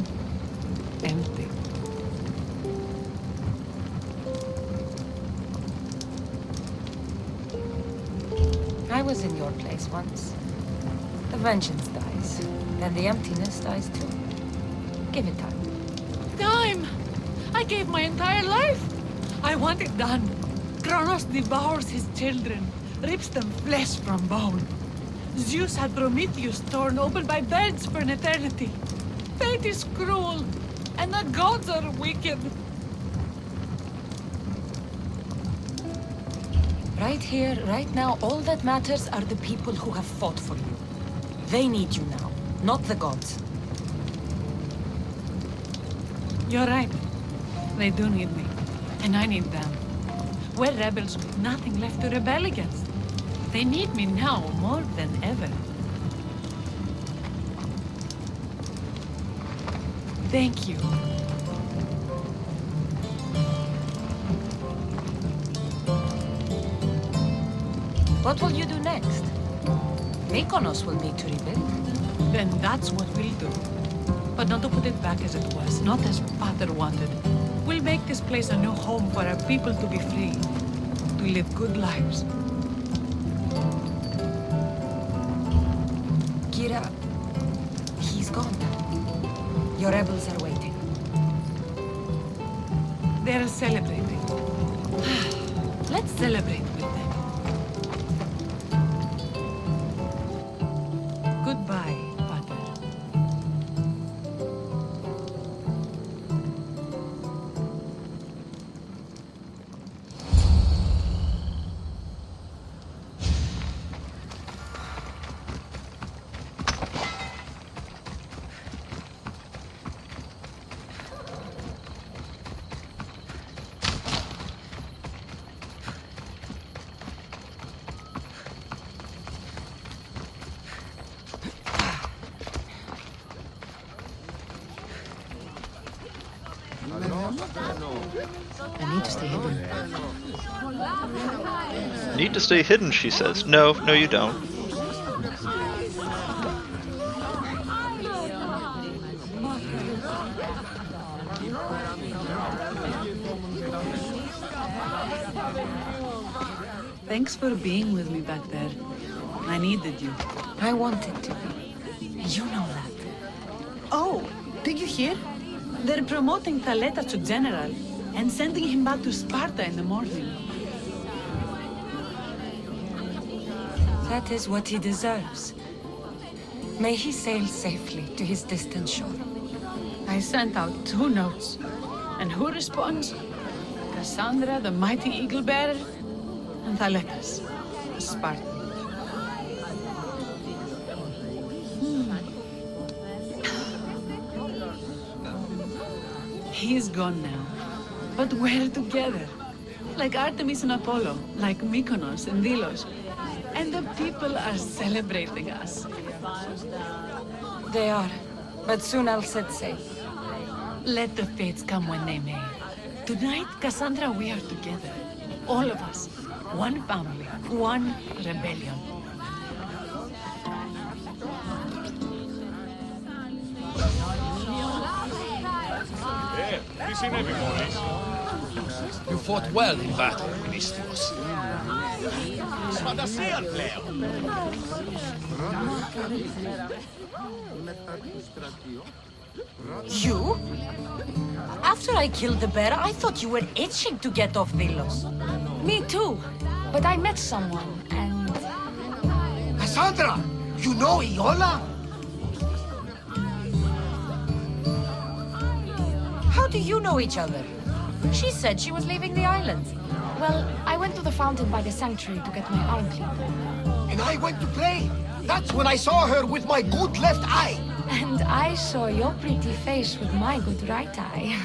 empty. I was in your place once. The vengeance dies, then the emptiness dies too. Give it time. Time! I gave my entire life! I want it done. Kronos devours his children, rips them flesh from bone. Zeus had Prometheus torn open by birds for an eternity. Fate is cruel, and the gods are wicked. Right here, right now, all that matters are the people who have fought for you. They need you now, not the gods. You're right. They do need me, and I need them. We're rebels with nothing left to rebel against. They need me now more than ever. Thank you. What will you do next? Mykonos will need to rebuild. Then that's what we'll do. But not to put it back as it was, not as Father wanted. We'll make this place a new home for our people to be free, to live good lives. Kira, he's gone. Your rebels are waiting. They're celebrating. Let's celebrate with them. Goodbye, Father. I need to stay hidden. Need to stay hidden, she says. No, no you don't. Thanks for being with me back there. I needed you. I wanted to be. You know that. Oh, did you hear? They're promoting Thaleta to general and sending him back to Sparta in the morning. That is what he deserves. May he sail safely to his distant shore. I sent out 2 notes. And who responds? Cassandra, the mighty eagle bearer, and Thaletas, the Spartan. He's gone now. But we're together. Like Artemis and Apollo, like Mykonos and Delos. And the people are celebrating us. They are, but soon I'll set sail. Let the fates come when they may. Tonight, Cassandra, we are together. All of us. One family, one rebellion. You fought well in battle, Ministros. You? After I killed the bear, I thought you were itching to get off Delos. Me too. But I met someone, and... Cassandra! You know Iola? How do you know each other? She said she was leaving the island. Well, I went to the fountain by the sanctuary to get my arm cleaned. And I went to pray. That's when I saw her with my good left eye. And I saw your pretty face with my good right eye.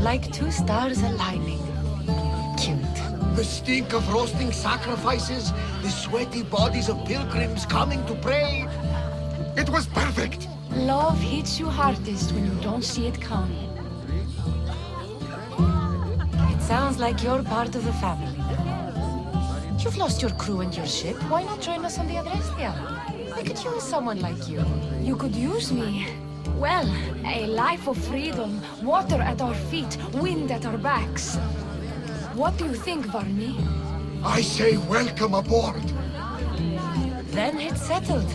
Like 2 stars aligning. Cute. The stink of roasting sacrifices, the sweaty bodies of pilgrims coming to pray. It was perfect. Love hits you hardest when you don't see it coming. It sounds like you're part of the family now. You've lost your crew and your ship. Why not join us on the Adrestia? We could use someone like you. You could use me. Well, a life of freedom, water at our feet, wind at our backs. What do you think, Varney? I say welcome aboard. Then it's settled.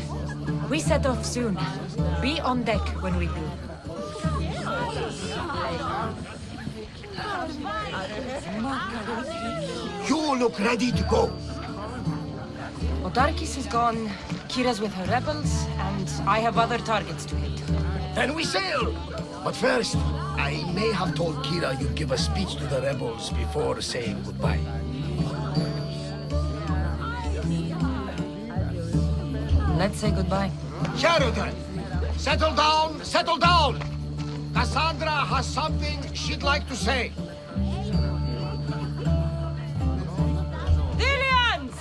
We set off soon. Be on deck when we do. You look ready to go. Odarkis is gone, Kira's with her rebels, and I have other targets to hit. Then we sail! But first, I may have told Kira you'd give a speech to the rebels before saying goodbye. Let's say goodbye. Sheridan! Settle down, settle down! Cassandra has something she'd like to say. Dillians!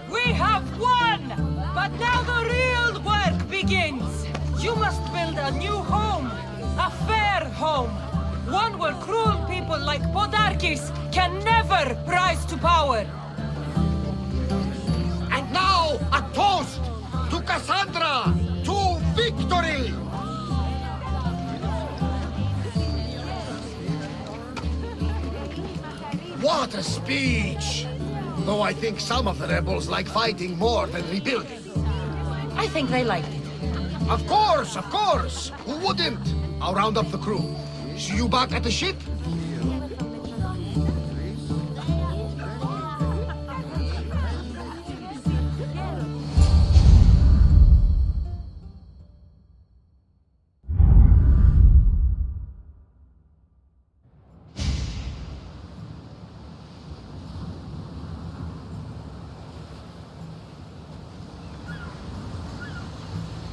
We have won! But now the real work begins! You must build a new home! A fair home! One where cruel people like Podarkis can never rise to power! And now, a toast! To Cassandra! To victory! What a speech! Though I think some of the rebels like fighting more than rebuilding. I think they liked it. Of course, of course! Who wouldn't? I'll round up the crew. See you back at the ship?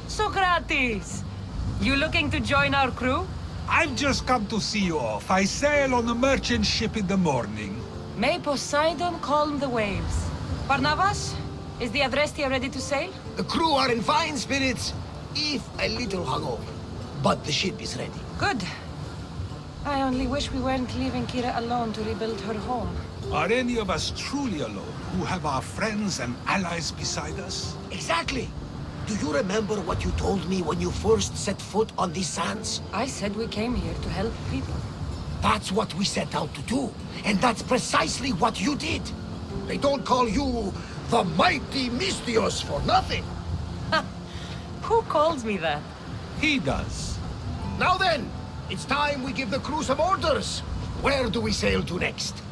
Socrates! You looking to join our crew? I've just come to see you off. I sail on a merchant ship in the morning. May Poseidon calm the waves. Barnabas, is the Adrestia ready to sail? The crew are in fine spirits, if a little hungover. But the ship is ready. Good. I only wish we weren't leaving Kira alone to rebuild her home. Are any of us truly alone, who have our friends and allies beside us? Exactly. Do you remember what you told me when you first set foot on these sands? I said we came here to help people. That's what we set out to do. And that's precisely what you did. They don't call you the mighty Mystios for nothing. Who calls me that? He does. Now then, it's time we give the crew some orders. Where do we sail to next?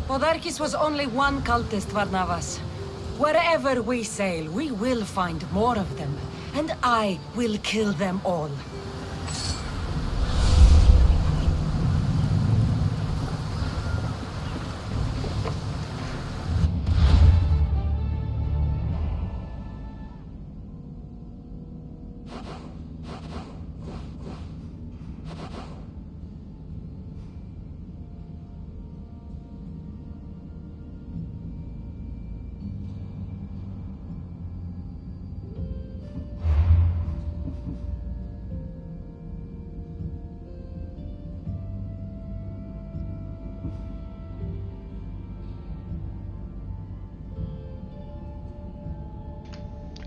Podarkis was only one cultist, Varnavas. Wherever we sail, we will find more of them. And I will kill them all.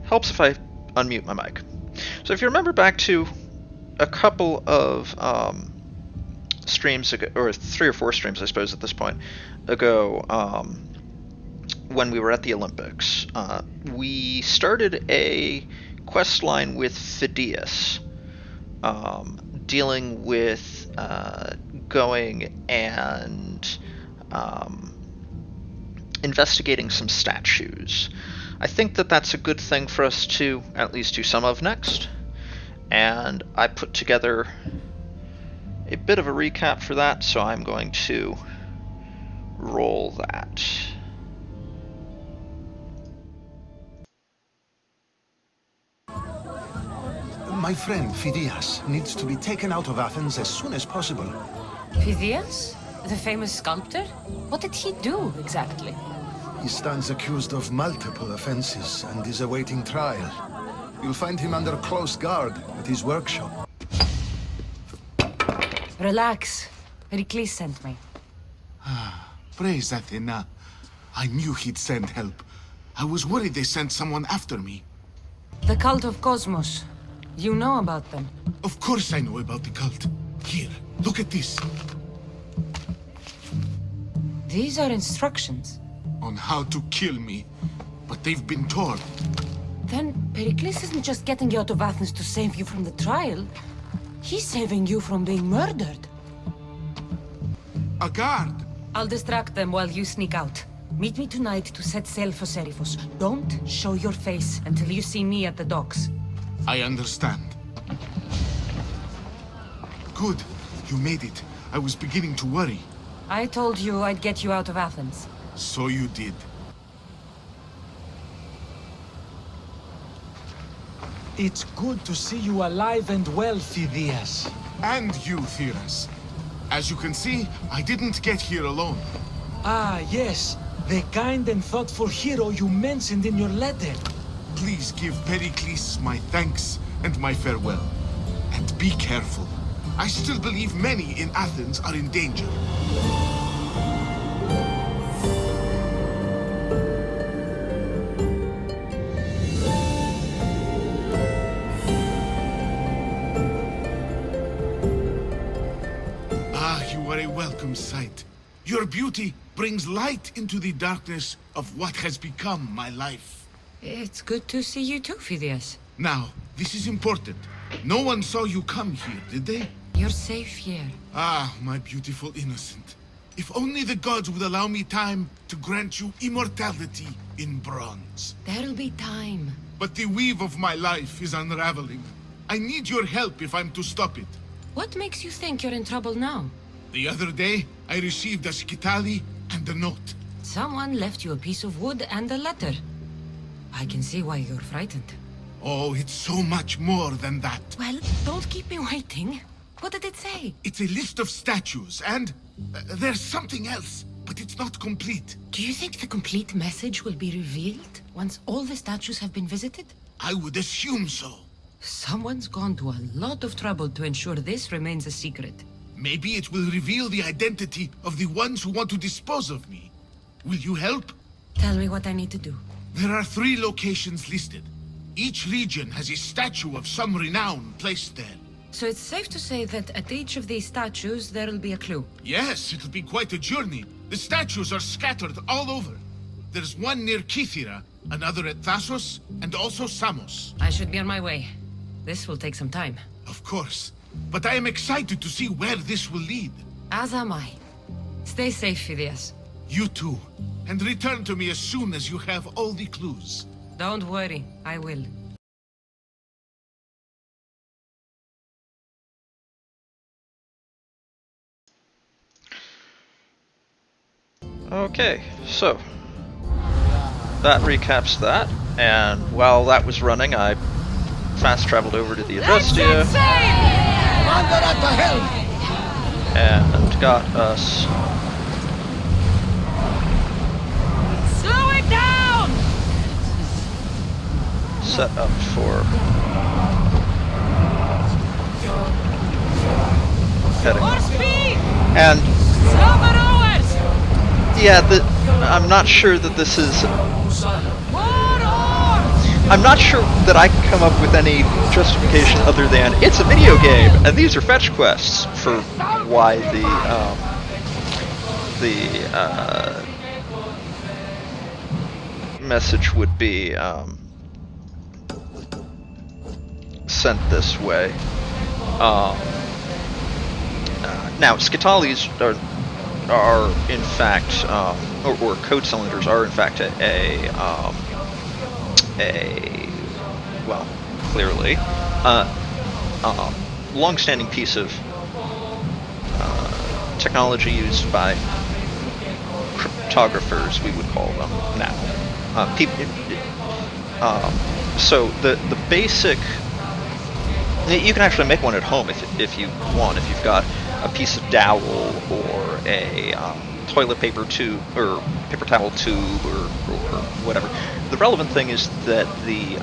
Helps if I unmute my mic. So if you remember back to a couple of streams ago, or 3 or 4 streams I suppose at this point ago, when we were at the Olympics, we started a quest line with Phidias, dealing with going and investigating some statues. I think that that's a good thing for us to at least do some of next, and I put together a bit of a recap for that, so I'm going to roll that. My friend Phidias needs to be taken out of Athens as soon as possible. Phidias? The famous sculptor? What did he do, exactly? He stands accused of multiple offenses and is awaiting trial. You'll find him under close guard at his workshop. Relax. Heracles sent me. Praise Athena. I knew he'd send help. I was worried they sent someone after me. The cult of Cosmos. You know about them? Of course I know about the cult. Here, look at this. These are instructions. On how to kill me. but they've been torn. Then Pericles isn't just getting you out of Athens to save you from the trial. He's saving you from being murdered. A guard! I'll distract them while you sneak out. Meet me tonight to set sail for Seriphos. Don't show your face until you see me at the docks. I understand. Good. You made it. I was beginning to worry. I told you I'd get you out of Athens. So you did. It's good to see you alive and well, Phidias. And you, Theras. As you can see, I didn't get here alone. Ah, yes. The kind and thoughtful hero you mentioned in your letter. Please give Pericles my thanks and my farewell. And be careful. I still believe many in Athens are in danger. Ah, you are a welcome sight. Your beauty brings light into the darkness of what has become my life. It's good to see you too, Phidias. Now, this is important. No one saw you come here, did they? You're safe here. Ah, my beautiful innocent. If only the gods would allow me time to grant you immortality in bronze. There'll be time. But the weave of my life is unraveling. I need your help if I'm to stop it. What makes you think you're in trouble now? The other day, I received a skitali and a note. Someone left you a piece of wood and a letter. I can see why you're frightened. Oh, it's so much more than that. Well, don't keep me waiting. What did it say? It's a list of statues, and there's something else, but it's not complete. Do you think the complete message will be revealed once all the statues have been visited? I would assume so. Someone's gone to a lot of trouble to ensure this remains a secret. Maybe it will reveal the identity of the ones who want to dispose of me. Will you help? Tell me what I need to do. There are 3 locations listed. Each region has a statue of some renown placed there. So it's safe to say that at each of these statues there'll be a clue. Yes, it'll be quite a journey. The statues are scattered all over. There's one near Kythera, another at Thasos, and also Samos. I should be on my way. This will take some time. Of course. But I am excited to see where this will lead. As am I. Stay safe, Phidias. You too. And return to me as soon as you have all the clues. Don't worry, I will. Okay, so that recaps that, and while that was running, I fast traveled over to the Odyssey and got us. Slow it down! Set up for heading. More speed! And Slower rowers! yeah, I'm not sure that this is. More oars! I'm not sure that I can come up with any justification other than it's a video game, and these are fetch quests for why the message would be sent this way. Now, Skitalis are in fact, or code cylinders are in fact well, clearly, long-standing piece of technology used by cryptographers, we would call them now. So the basic, you can actually make one at home if you want, if you've got a piece of dowel or a toilet paper tube or paper towel tube or whatever. The relevant thing is that the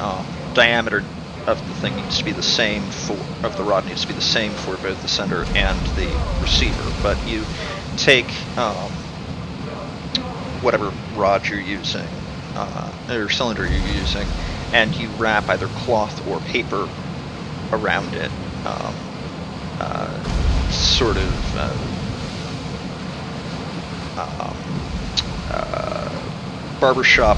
diameter of the thing needs to be the same of the rod needs to be the same for both the sender and the receiver. But you take whatever rod you're using or cylinder you're using, and you wrap either cloth or paper around it. Sort of barbershop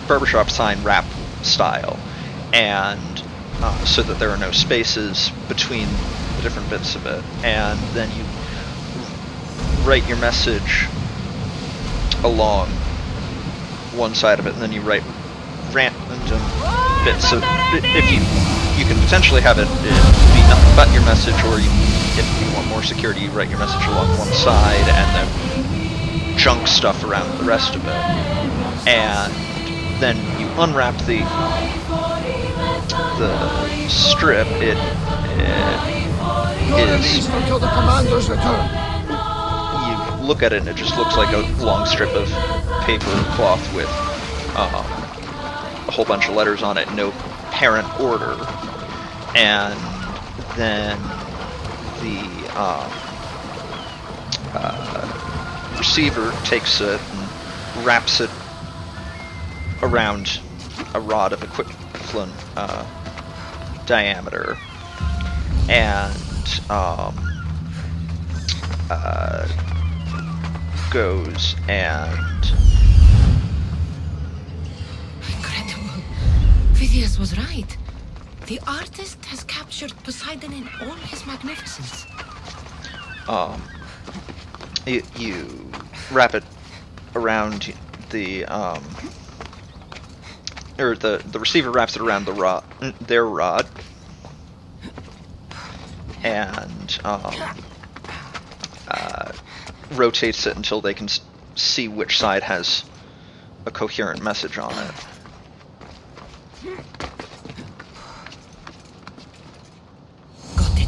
barbershop sign wrap style, and so that there are no spaces between the different bits of it, and then you write your message along one side of it, and then you write random bits. So if you can potentially have it be nothing but your message, or if you want more security, you write your message along one side and then junk stuff around the rest of it. And then you unwrap the strip. It is until the commander's return. You look at it and it just looks like a long strip of paper cloth with a whole bunch of letters on it, no apparent order. And then the receiver takes it and wraps it around a rod of equivalent diameter, and goes and... Incredible. Phidias was right. The artist has captured Poseidon in all his magnificence. You wrap it around the or the receiver wraps it around their rod, and rotates it until they can see which side has a coherent message on it. Got it.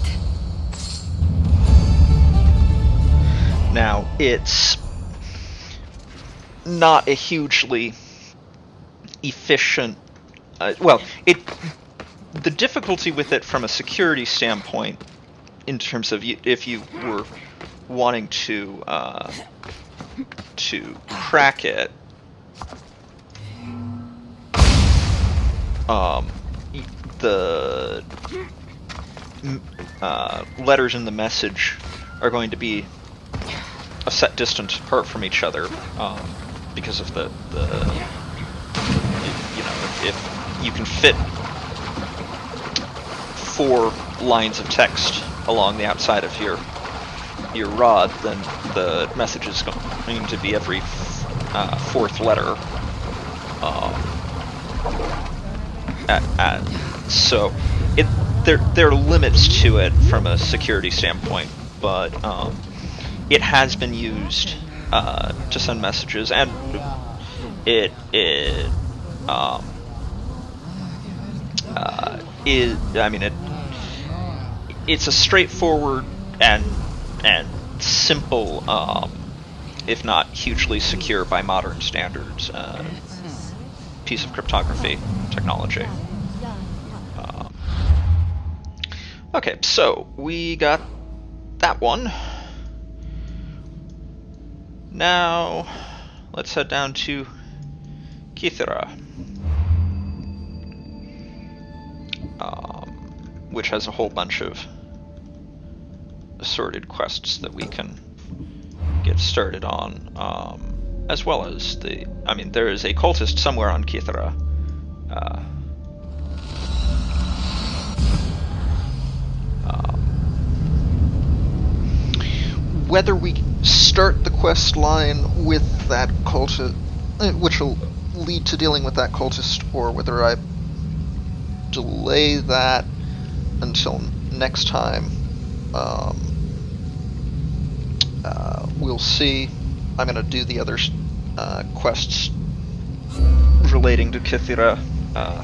Now, it's not a hugely efficient... the difficulty with it from a security standpoint, in terms of if you were wanting to crack it, the letters in the message are going to be a set distance apart from each other, because of the if you can fit 4 lines of text along the outside of your rod, then the message is going to be every 4th letter. So there are limits to it from a security standpoint, but it has been used to send messages, and it's a straightforward and simple, if not hugely secure by modern standards, piece of cryptography technology. Okay, so we got that one. Now let's head down to Kythera, which has a whole bunch of assorted quests that we can get started on, as well as there is a cultist somewhere on Kythera. Whether we start the quest line with that cultist, which will lead to dealing with that cultist, or whether I delay that until next time, we'll see. I'm going to do the other quests relating to Kythera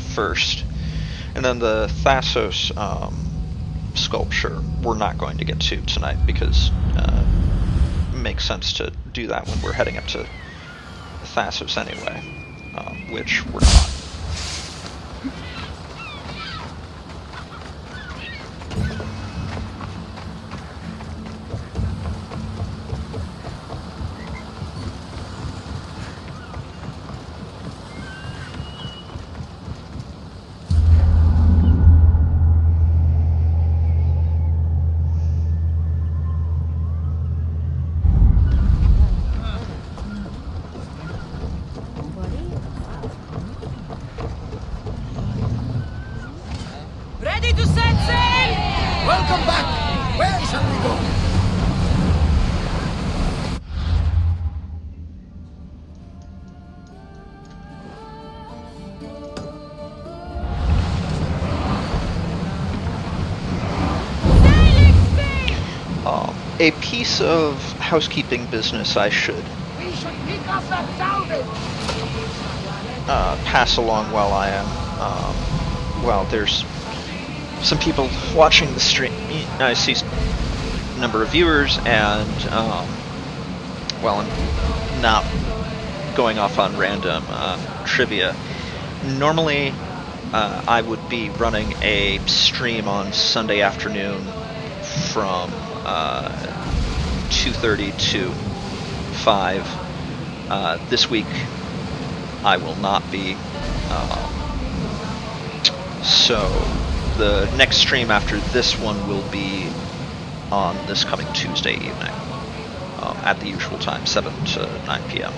first, and then the Thassos sculpture we're not going to get to tonight, because it makes sense to do that when we're heading up to Thassos anyway, which we're not. a piece of housekeeping business I should We should pick up that salvage! pass along while I am, well, there's some people watching the stream. I see a number of viewers, and, well, I'm not going off on random trivia. Normally, I would be running a stream on Sunday afternoon from 2:30 to 5. This week, I will not be. So the next stream after this one will be on this coming Tuesday evening at the usual time, 7 to 9 p.m.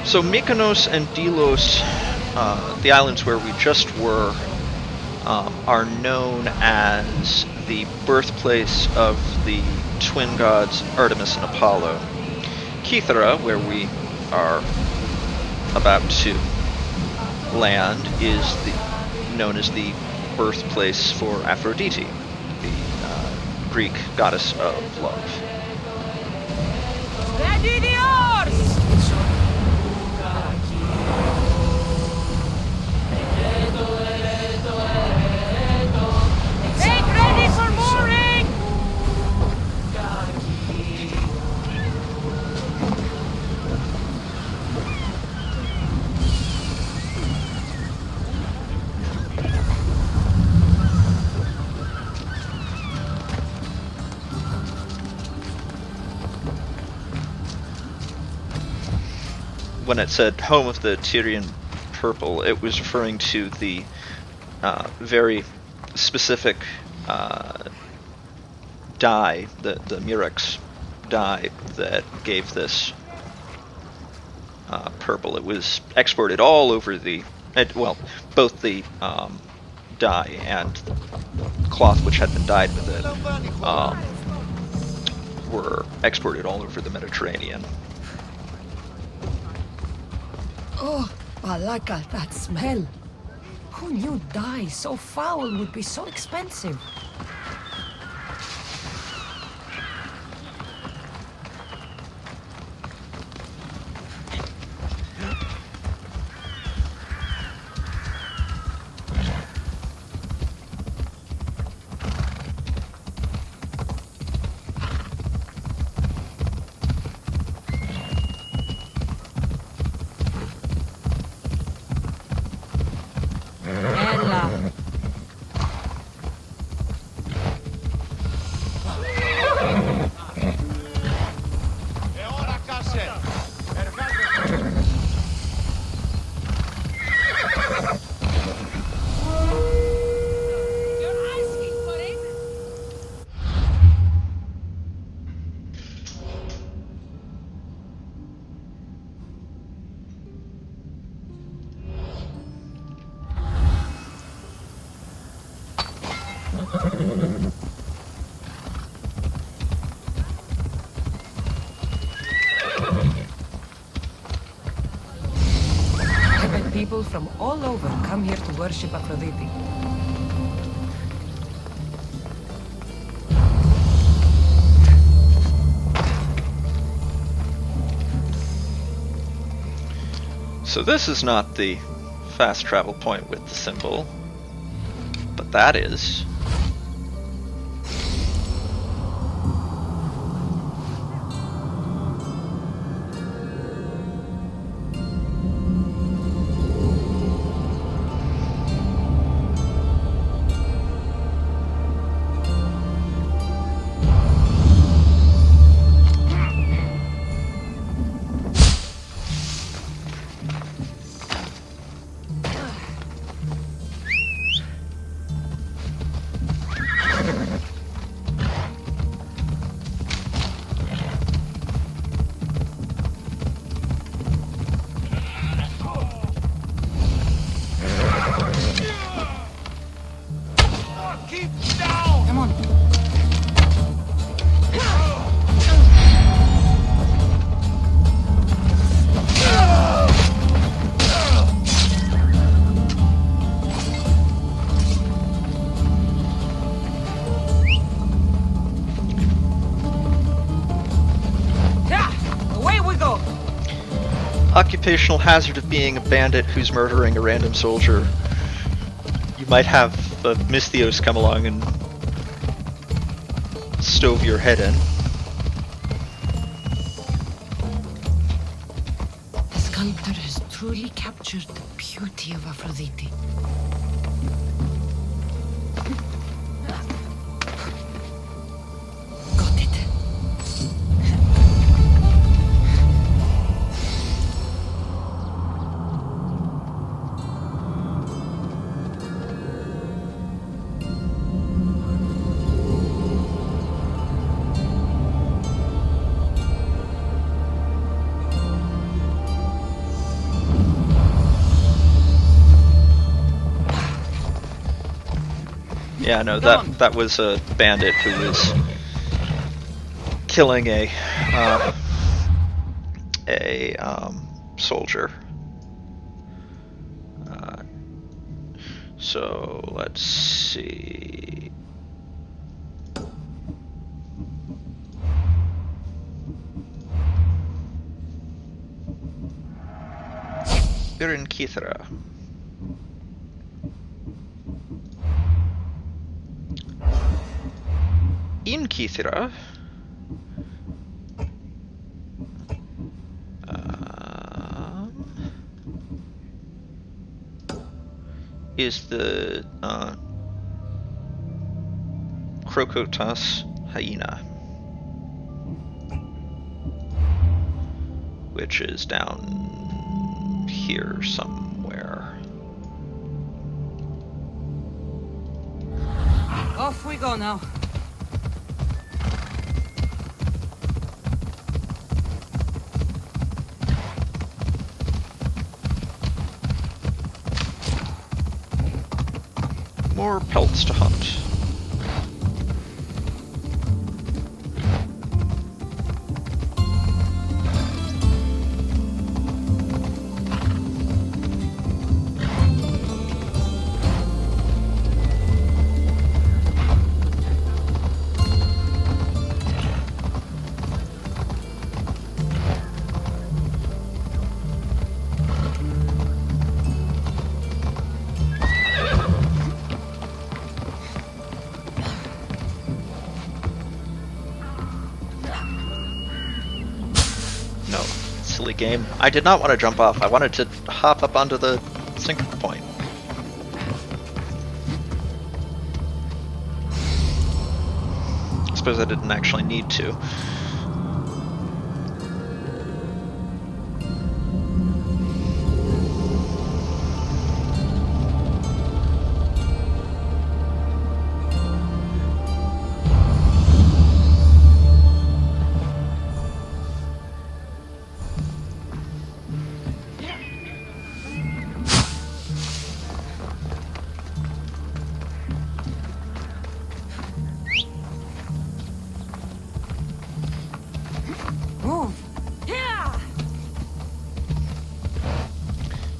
So Mykonos and Delos, the islands where we just were, are known as the birthplace of the twin gods Artemis and Apollo. Kythera, where we are about to land, is known as the birthplace for Aphrodite, the Greek goddess of love. Ready the oars! Make ready for mooring! When it said home of the Tyrian purple, it was referring to the very specific dye, the Murex dye that gave this purple. It was exported all over well, both the dye and cloth which had been dyed with it were exported all over the Mediterranean. Oh, Balaka, that smell. Who knew dye so foul would be so expensive? People from all over come here to worship Aphrodite. So this is not the fast travel point with the symbol, but that is. occupational hazard of being a bandit who's murdering a random soldier. You might have a Misthios come along and stove your head in. The sculptor has truly captured the beauty of Aphrodite. Got it. Yeah, no, that was a bandit who was killing a soldier. So let's see. Birin Kithra. In Kithra, is the Crocotus hyena, which is down here somewhere. Off we go now. More pelts to hunt. Game. I did not want to jump off. I wanted to hop up onto the sync point. I suppose I didn't actually need to.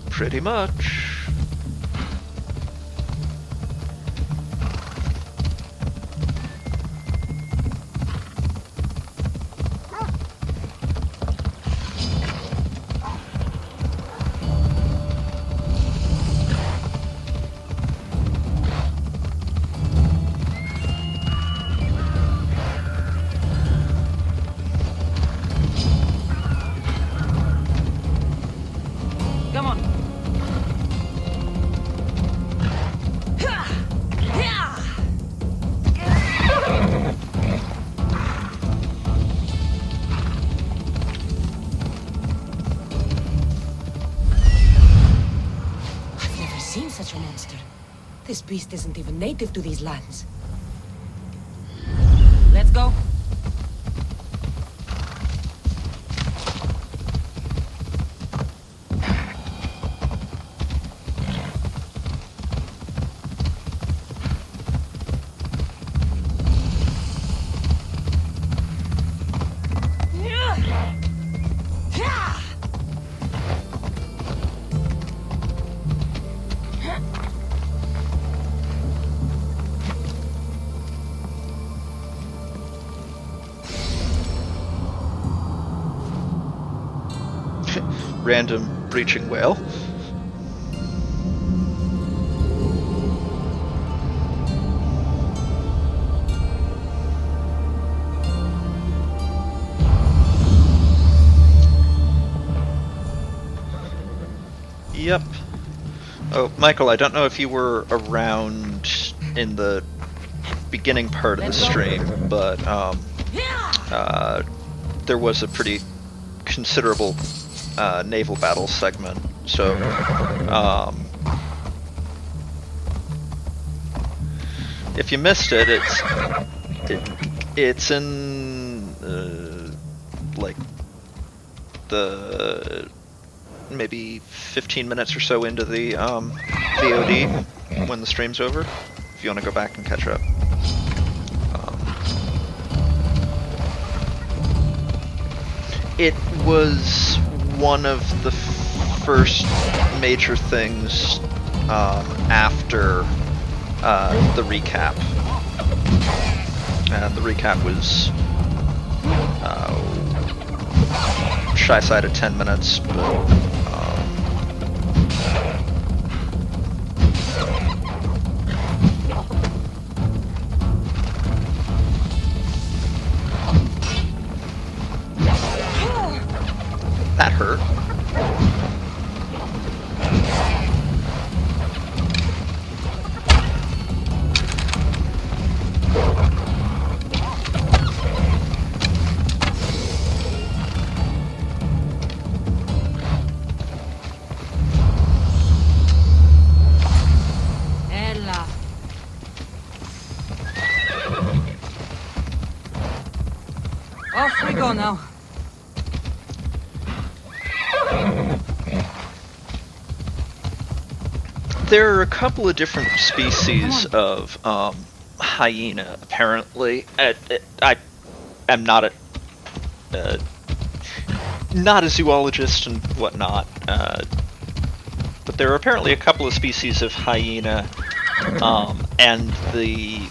Pretty much. Come on. I've never seen such a monster. This beast isn't even native to these lands. Let's go. random breaching whale. Yep. Oh, Michael, I don't know if you were around in the beginning part of the stream, but there was a pretty considerable naval battle segment. So, if you missed it, it's in like the maybe 15 minutes or so into the VOD when the stream's over, if you want to go back and catch up. It was one of the first major things after the recap. And the recap was shy side of 10 minutes, but that hurt. Ella. Off we go now. There are a couple of different species of hyena, apparently. I am not a zoologist and whatnot, but there are apparently a couple of species of hyena, and the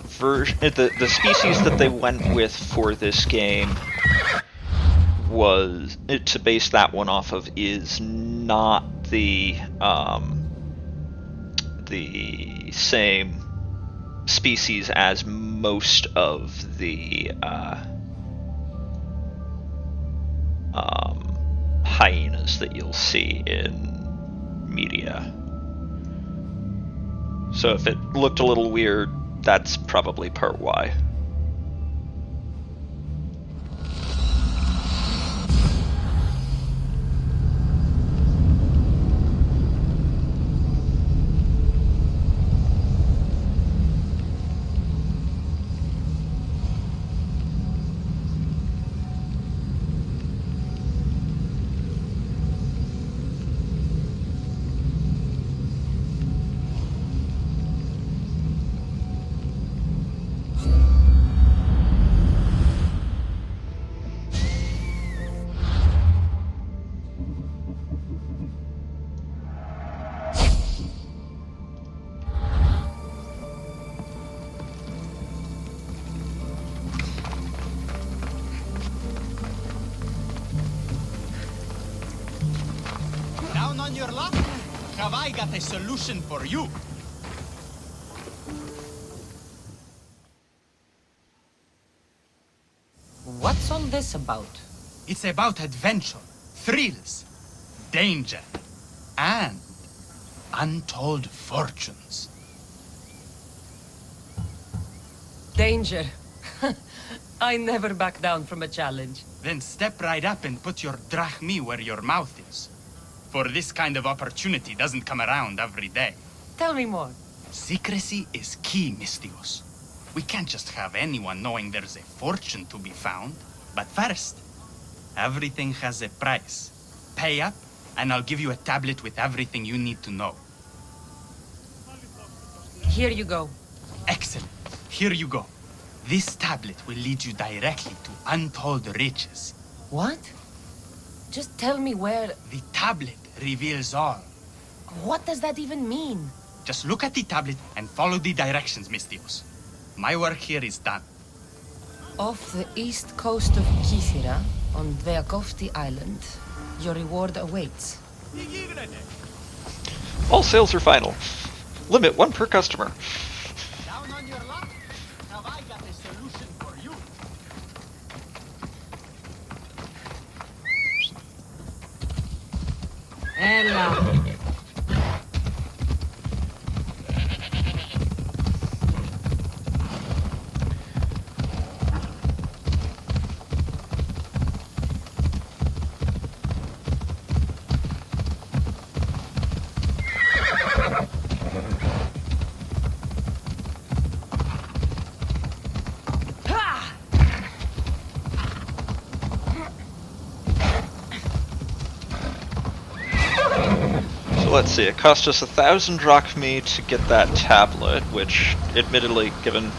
species that they went with for this game was to base that one off of is not the same species as most of the hyenas that you'll see in media. So if it looked a little weird, that's probably part why. Down on your luck? Have I got a solution for you? What's all this about? It's about adventure, thrills, danger, and untold fortunes. Danger. I never back down from a challenge. Then step right up and put your drachmi where your mouth is. For this kind of opportunity doesn't come around every day. Tell me more. Secrecy is key, Mistios. We can't just have anyone knowing there's a fortune to be found. But first, everything has a price. Pay up, and I'll give you a tablet with everything you need to know. Here you go. Excellent. Here you go. This tablet will lead you directly to untold riches. What? Just tell me where... The tablet reveals all. What does that even mean? Just look at the tablet and follow the directions, Mistios. My work here is done. Off the east coast of Kisira, on Veakovti Island, Your reward awaits. All sales are final. Limit 1 per customer. Down on your luck? Have I got a solution for you? Ella. Let's see, it cost us 1,000 drachmae to get that tablet, which, admittedly, given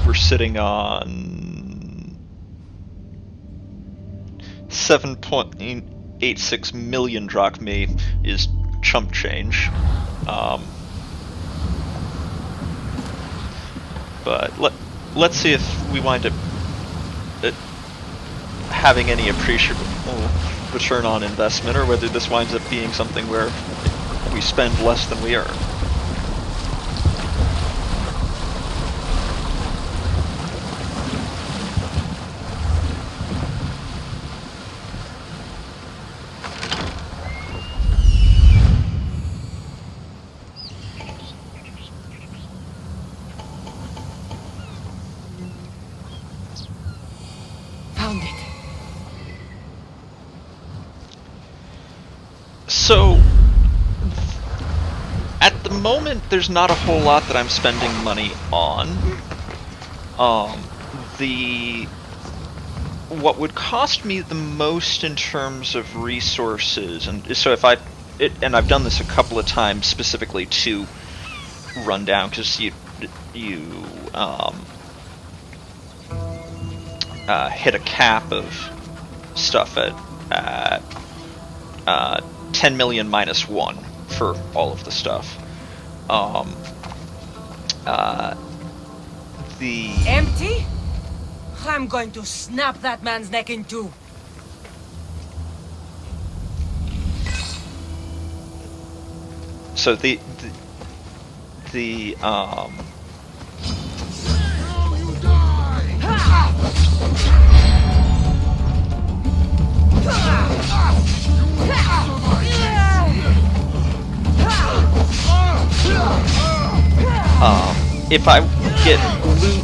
we're sitting on 7.86 million drachmae, is chump change. But let's see if we wind up having any appreciable return on investment, or whether this winds up being something where we spend less than we earn. Found it. So, at the moment, there's not a whole lot that I'm spending money on. What would cost me the most in terms of resources, and so if and I've done this a couple of times specifically to run down, because you hit a cap of stuff at 10 million minus 1 for all of the stuff. Empty? I'm going to snap that man's neck in two. So the if I get loot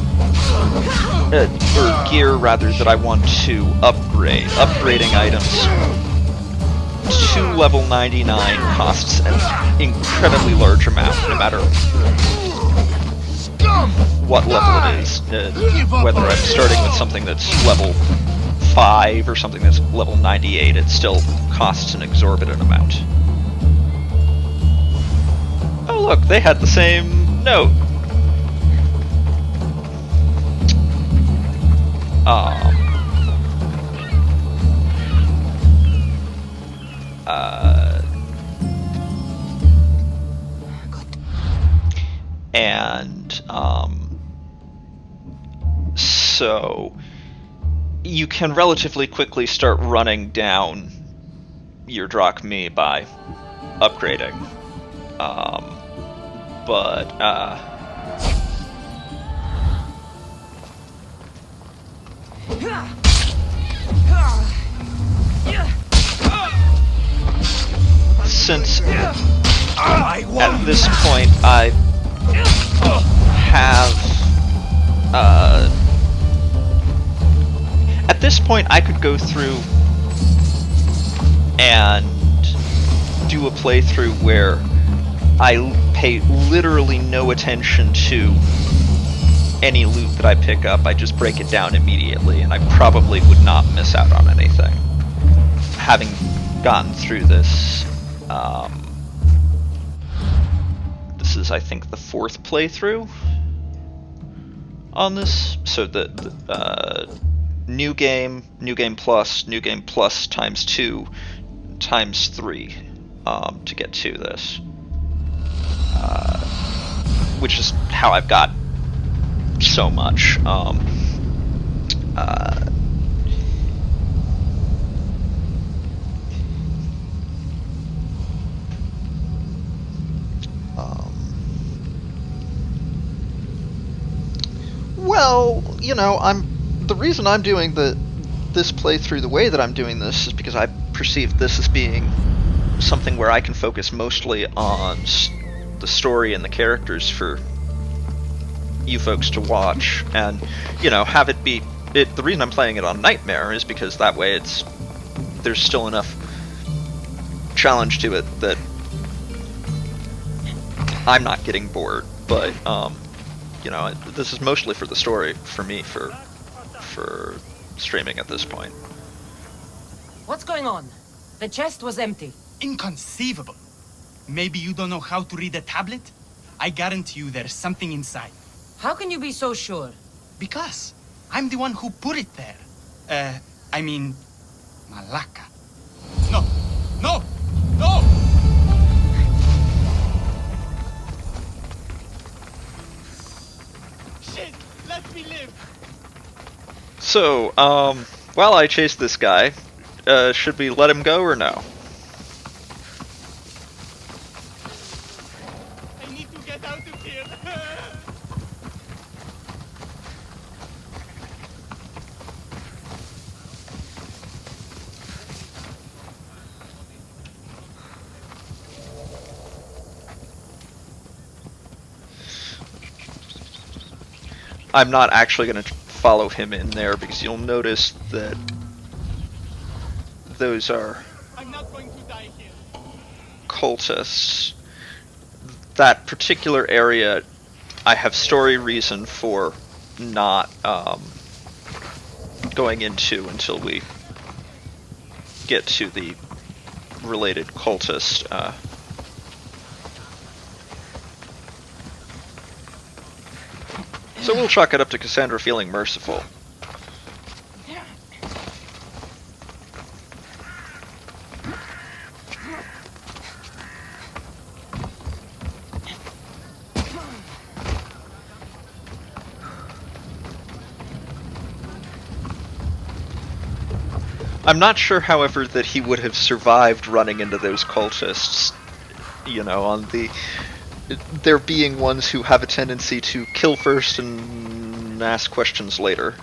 or gear rather that I want to upgrading items to level 99 costs an incredibly large amount, no matter what level it is. Whether I'm starting with something that's level 5 or something that's level 98, it still costs an exorbitant amount. Oh look, they had the same note. So you can relatively quickly start running down your drachmae by upgrading. Since at this point I have at this point I could go through and do a playthrough where I pay literally no attention to any loot that I pick up. I just break it down immediately, and I probably would not miss out on anything. Having gotten through this, this is, I think, the 4th playthrough on this. So the new game plus times 2 times 3 to get to this, which is how I've got so much. Well, you know, the reason I'm doing this playthrough the way that I'm doing this is because I perceive this as being something where I can focus mostly on the story and the characters for you folks to watch, and, you know, have it be... the reason I'm playing it on Nightmare is because that way there's still enough challenge to it that I'm not getting bored, but, you know, this is mostly for the story, for me, for streaming at this point. What's going on? The chest was empty. Inconceivable. Maybe you don't know how to read a tablet? I guarantee you there's something inside. How can you be so sure? Because I'm the one who put it there. I mean, Malaka. No! No! No! Shit! Let me live! So, while I chase this guy, should we let him go or no? I need to get out of here! I'm not actually going to follow him in there because you'll notice that those are I'm not going to die here. cultists. That particular area, I have story reason for not going into until we get to the related cultist. So we'll chalk it up to Cassandra feeling merciful. I'm not sure, however, that he would have survived running into those cultists, you know, on there being ones who have a tendency to kill first and ask questions later.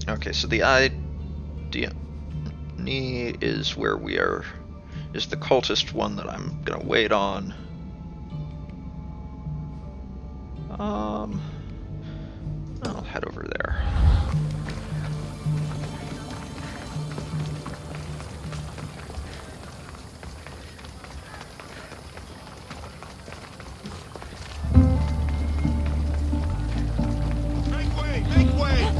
Okay, so the idea is where we are, is the cultist one that I'm gonna wait on. I'll head over there. Make way! Make way!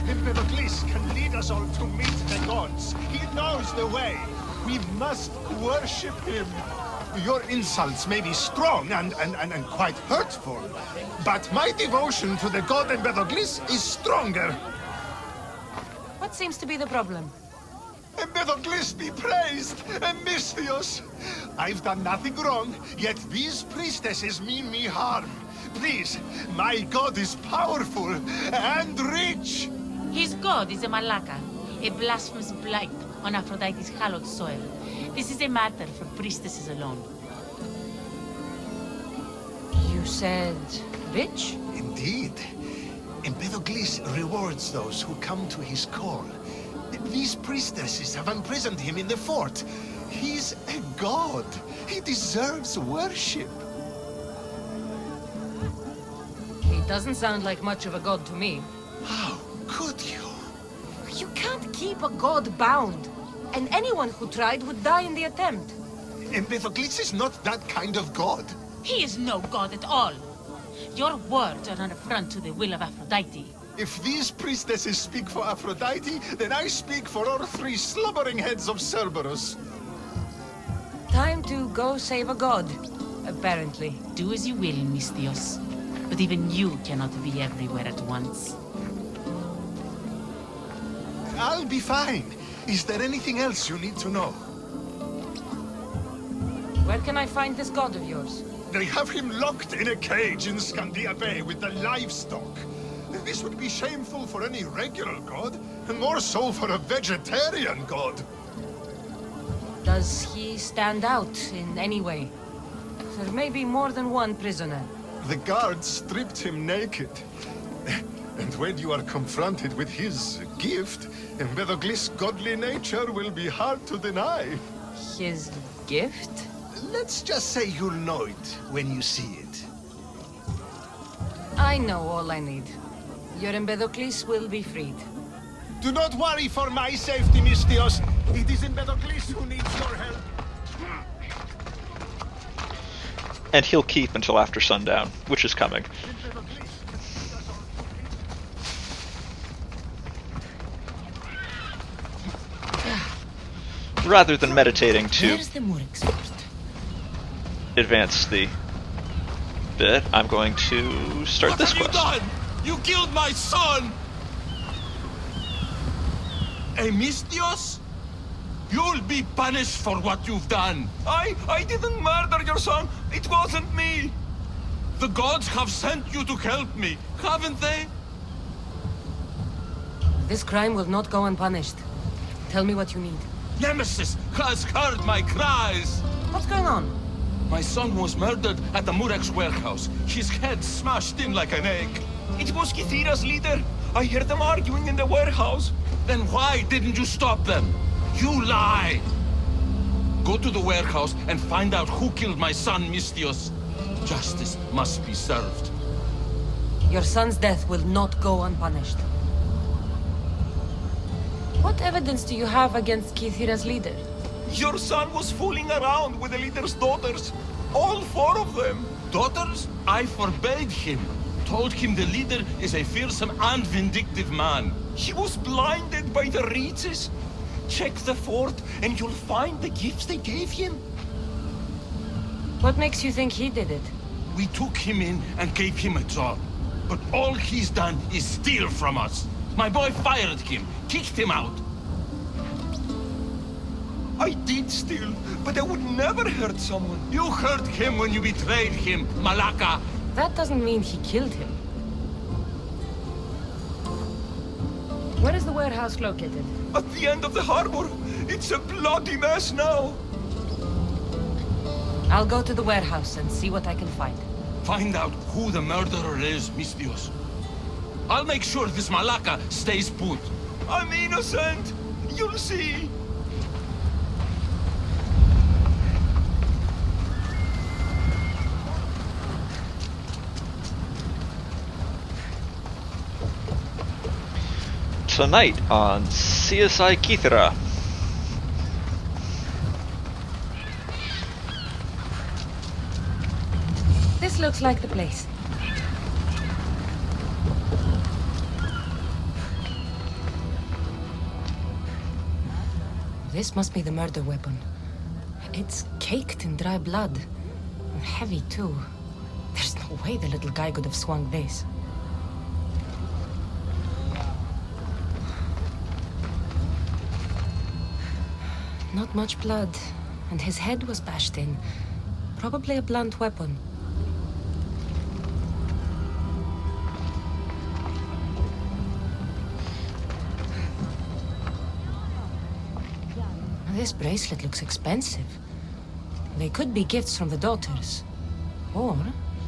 Empedocles can lead us all to meet the gods. He knows the way. We must worship him. Your insults may be strong and quite hurtful, but my devotion to the god Empedocles is stronger. What seems to be the problem? Empedocles be praised, Misthios! I've done nothing wrong, yet these priestesses mean me harm. Please, my god is powerful and rich! His god is a Malaka, a blasphemous blight on Aphrodite's hallowed soil. This is a matter for priestesses alone. You said rich? Indeed. Empedocles rewards those who come to his call. These priestesses have imprisoned him in the fort. He's a god. He deserves worship. He doesn't sound like much of a god to me. How could you? You can't keep a god bound. And anyone who tried would die in the attempt. Empedocles is not that kind of god. He is no god at all. Your words are an affront to the will of Aphrodite. If these priestesses speak for Aphrodite, then I speak for all three slumbering heads of Cerberus. Time to go save a god, apparently. Do as you will, Misthios. But even you cannot be everywhere at once. I'll be fine. Is there anything else you need to know? Where can I find this god of yours? They have him locked in a cage in Scandia Bay with the livestock. This would be shameful for any regular god, and more so for a vegetarian god. Does he stand out in any way? There may be more than one prisoner. The guards stripped him naked. And when you are confronted with his gift, Empedocles' godly nature will be hard to deny. His gift? Let's just say you'll know it when you see it. I know all I need. Your Empedocles will be freed. Do not worry for my safety, Misthios. It is Empedocles who needs your help. And he'll keep until after sundown, which is coming. Rather than meditating to advance the bit, I'm going to start this quest. What have you done? You killed my son! Misthios? You'll be punished for what you've done. I didn't murder your son. It wasn't me. The gods have sent you to help me, haven't they? This crime will not go unpunished. Tell me what you need. Nemesis has heard my cries. What's going on? My son was murdered at the Murex warehouse. His head smashed in like an egg. It was Kithira's leader. I heard them arguing in the warehouse. Then why didn't you stop them? You lie! Go to the warehouse and find out who killed my son, Misthios. Justice must be served. Your son's death will not go unpunished. What evidence do you have against Kithira's leader? Your son was fooling around with the leader's daughters. All 4 of them. Daughters? I forbade him. Told him the leader is a fearsome and vindictive man. He was blinded by the reaches. Check the fort and you'll find the gifts they gave him. What makes you think he did it? We took him in and gave him a job. But all he's done is steal from us. My boy fired him, kicked him out. I did steal, but I would never hurt someone. You hurt him when you betrayed him, Malaka. That doesn't mean he killed him. Where is the warehouse located? At the end of the harbor. It's a bloody mess now. I'll go to the warehouse and see what I can find. Find out who the murderer is, Misthios. I'll make sure this Malaka stays put. I'm innocent. You'll see. Tonight on CSI Kithira. This looks like the place. This must be the murder weapon. It's caked in dry blood. And heavy, too. There's no way the little guy could have swung this. Not much blood, and his head was bashed in. Probably a blunt weapon. This bracelet looks expensive. They could be gifts from the daughters, or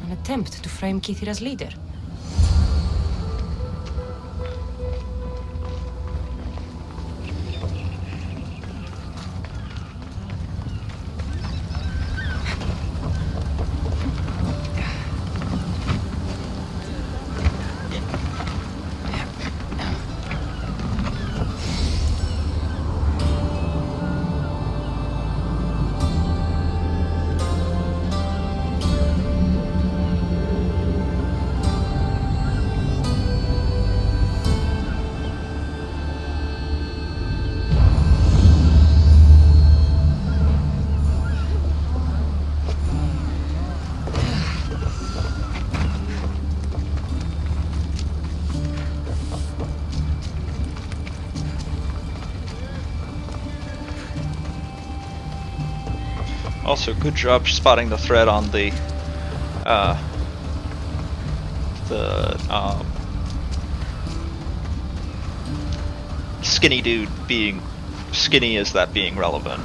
an attempt to frame Kithira's leader. Also, good job spotting the thread on the skinny dude being skinny as that being relevant.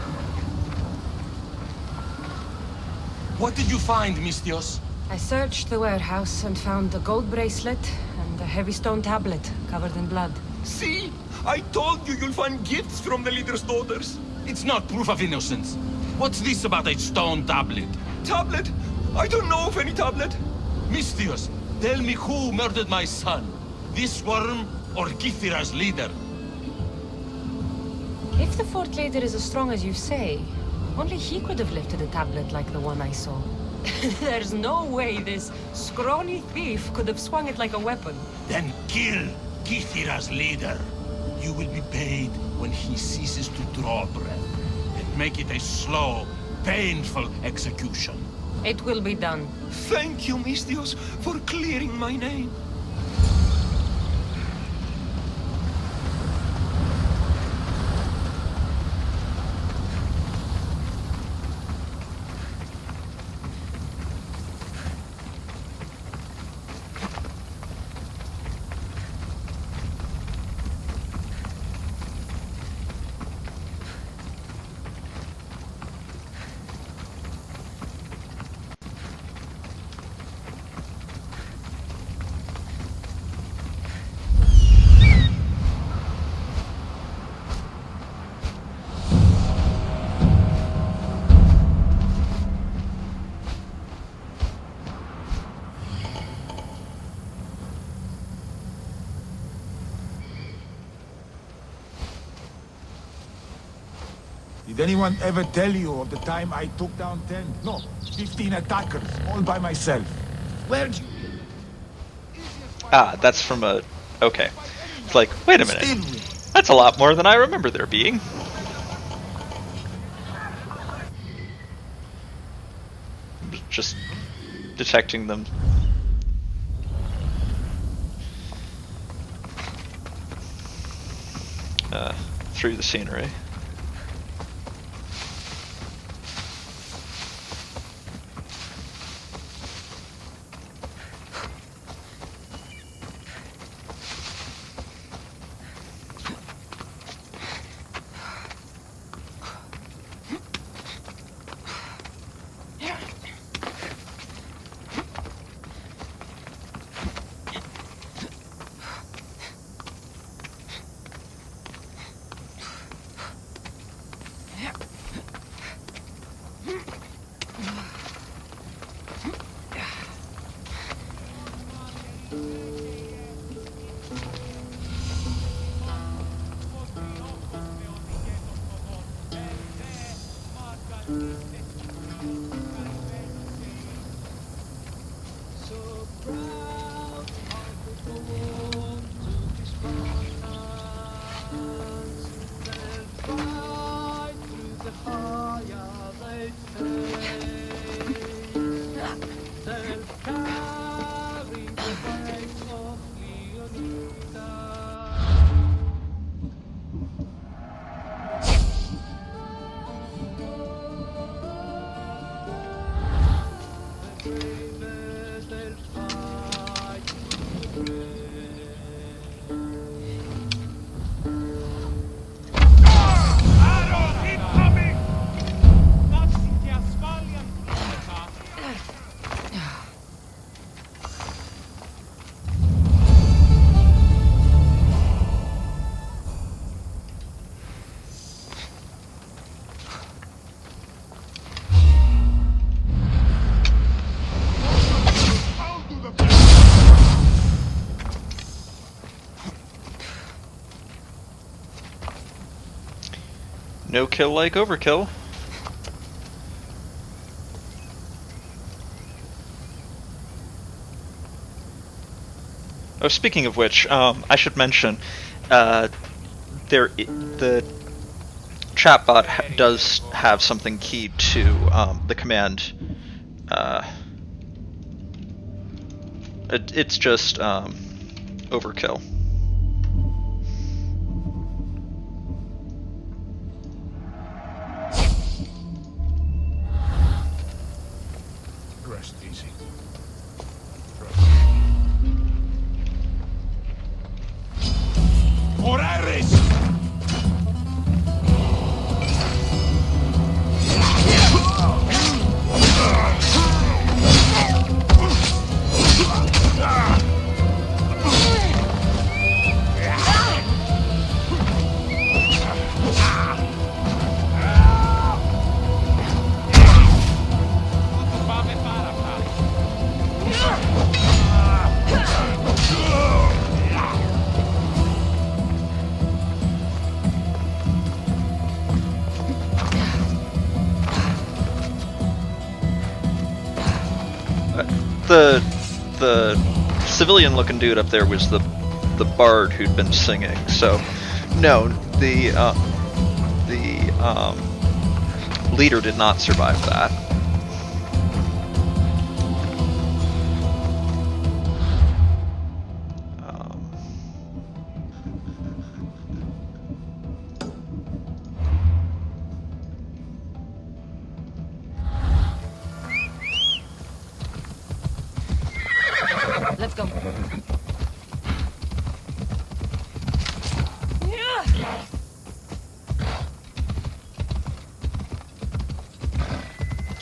What did you find, Mistios? I searched the warehouse and found a gold bracelet and a heavy stone tablet covered in blood. See? I told you you'll find gifts from the leader's daughters. It's not proof of innocence. What's this about a stone tablet? Tablet? I don't know of any tablet. Mistios, tell me who murdered my son. This worm or Githira's leader? If the fort leader is as strong as you say, only he could have lifted a tablet like the one I saw. There's no way this scrawny thief could have swung it like a weapon. Then kill Githira's leader. You will be paid when he ceases to draw breath. And make it a slow, painful execution. It will be done. Thank you, Mistios, for clearing my name. Did anyone ever tell you of the time I took down 10, no, 15 attackers, all by myself? Where'd you... Ah, that's from a... okay. It's like, wait a minute. That's a lot more than I remember there being. Just detecting them. Through the scenery. No kill like overkill. Oh, speaking of which, I should mention, the chatbot does have something keyed to the command. It's just overkill. the civilian-looking dude up there was the bard who'd been singing. So, no, the leader did not survive that. Let's go.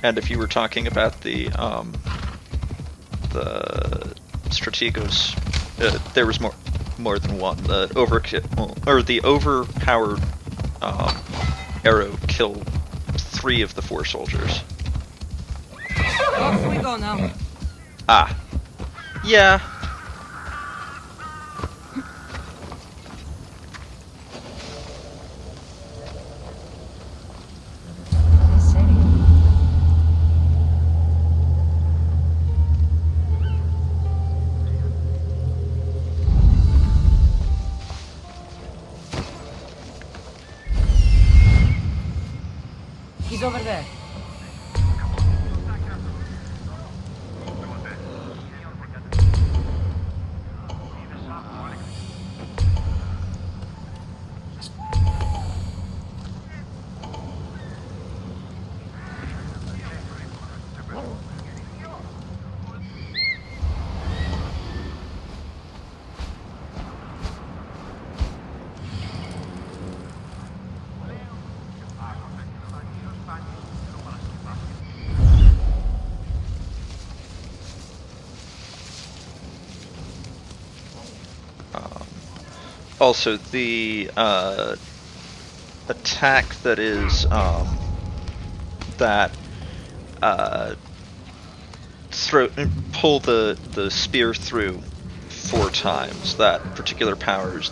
And if you were talking about the strategos, there was more than one. The overpowered arrow killed 3 of the 4 soldiers. Off we go now. Ah. Yeah. He's over there. Also, the attack that is pull the spear through 4 times. That particular power is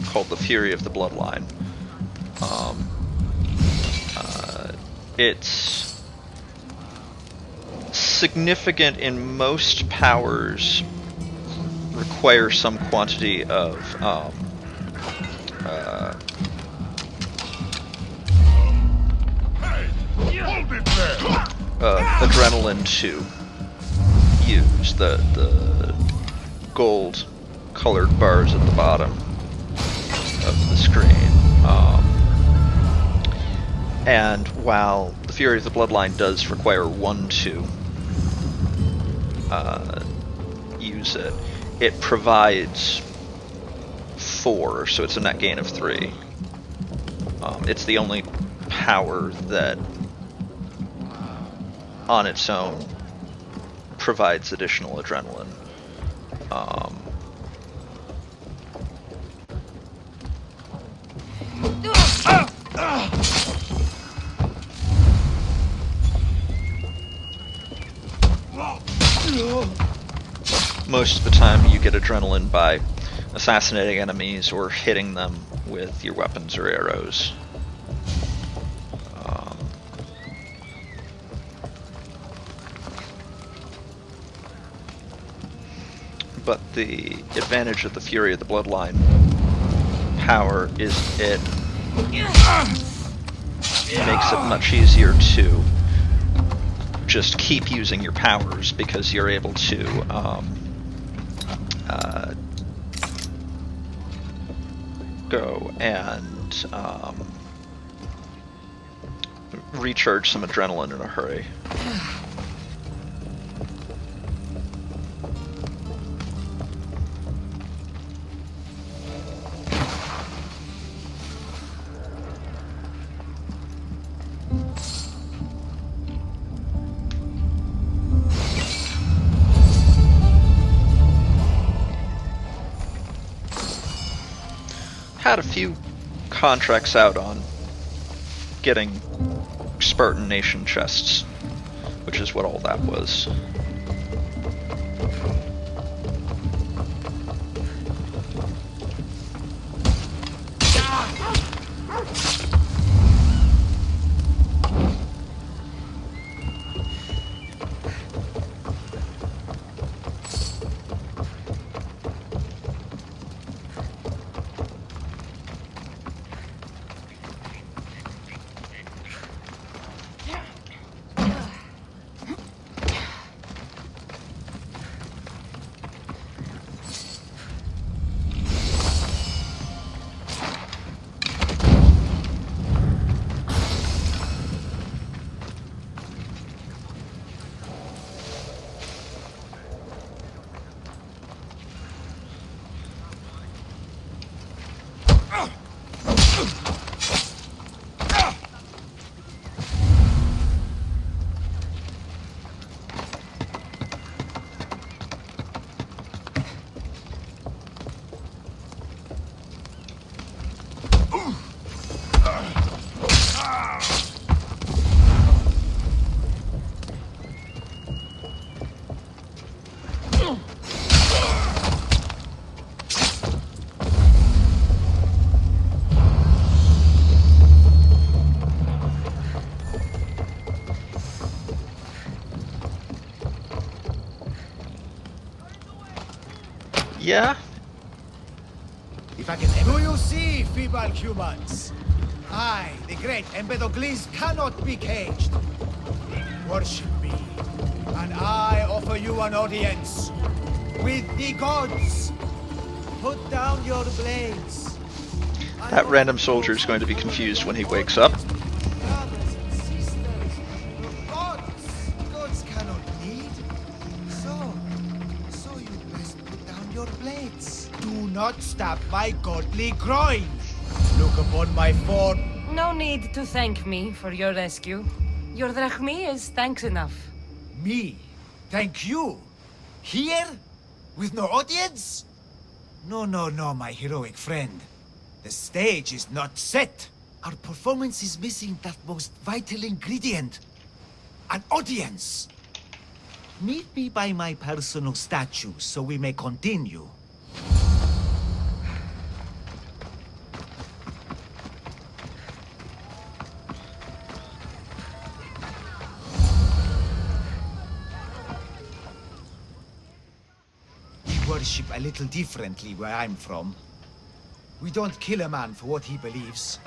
called the Fury of the Bloodline. It's significant in most powers. Require some quantity of adrenaline to use. The gold colored bars at the bottom of the screen. And while the Fury of the Bloodline does require 1 to use it, it provides 4, so it's a net gain of 3. It's the only power that, on its own, provides additional adrenaline. Most of the time you get adrenaline by assassinating enemies or hitting them with your weapons or arrows. But the advantage of the Fury of the Bloodline power is it makes it much easier to just keep using your powers because you're able to go and recharge some adrenaline in a hurry. Had a few contracts out on getting Spartan Nation chests, which is what all that was. Yeah? If I can ever... Do you see, feeble humans? I, the great Empedocles, cannot be caged. Worship me, and I offer you an audience with the gods. Put down your blades. That random soldier is going to be confused when he wakes up. Brothers and sisters, gods cannot bleed. So you best put down your blades. Do not stab my godly groin. Look upon my form. No need to thank me for your rescue. Your drachmi is thanks enough. Me? Thank you? Here? With no audience? No, my heroic friend. The stage is not set. Our performance is missing that most vital ingredient. An audience. Meet me by my personal statue so we may continue. We worship a little differently where I'm from. We don't kill a man for what he believes.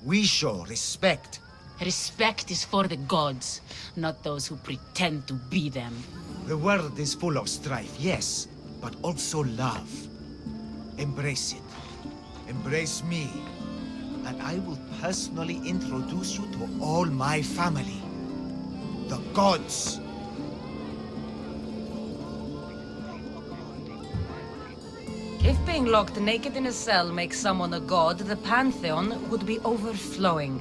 We show respect. Respect is for the gods, not those who pretend to be them. The world is full of strife, yes, but also love. Embrace it. Embrace me. And I will personally introduce you to all my family. The gods. If being locked naked in a cell makes someone a god, the pantheon would be overflowing.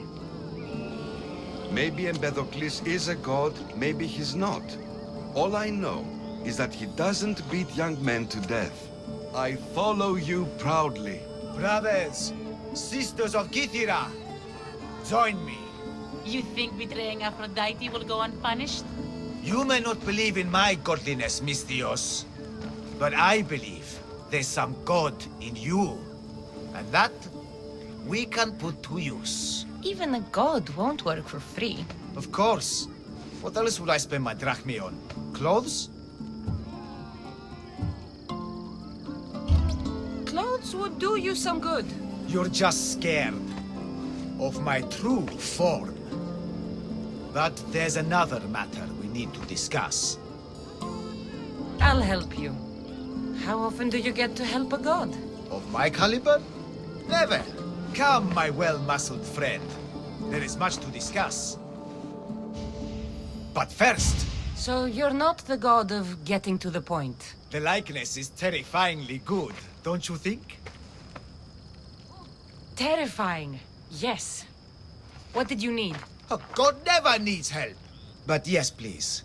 Maybe Empedocles is a god, maybe he's not. All I know is that he doesn't beat young men to death. I follow you proudly. Brothers, sisters of Kythera, join me. You think betraying Aphrodite will go unpunished? You may not believe in my godliness, Misthios, but I believe there's some god in you, and that we can put to use. Even a god won't work for free. Of course. What else would I spend my drachmi on? Clothes? Clothes would do you some good. You're just scared of my true form. But there's another matter we need to discuss. I'll help you. How often do you get to help a god? Of my caliber? Never. Come, my well-muscled friend. There is much to discuss. But first... So you're not the god of getting to the point. The likeness is terrifyingly good, don't you think? Terrifying, yes. What did you need? A god never needs help. But yes, please.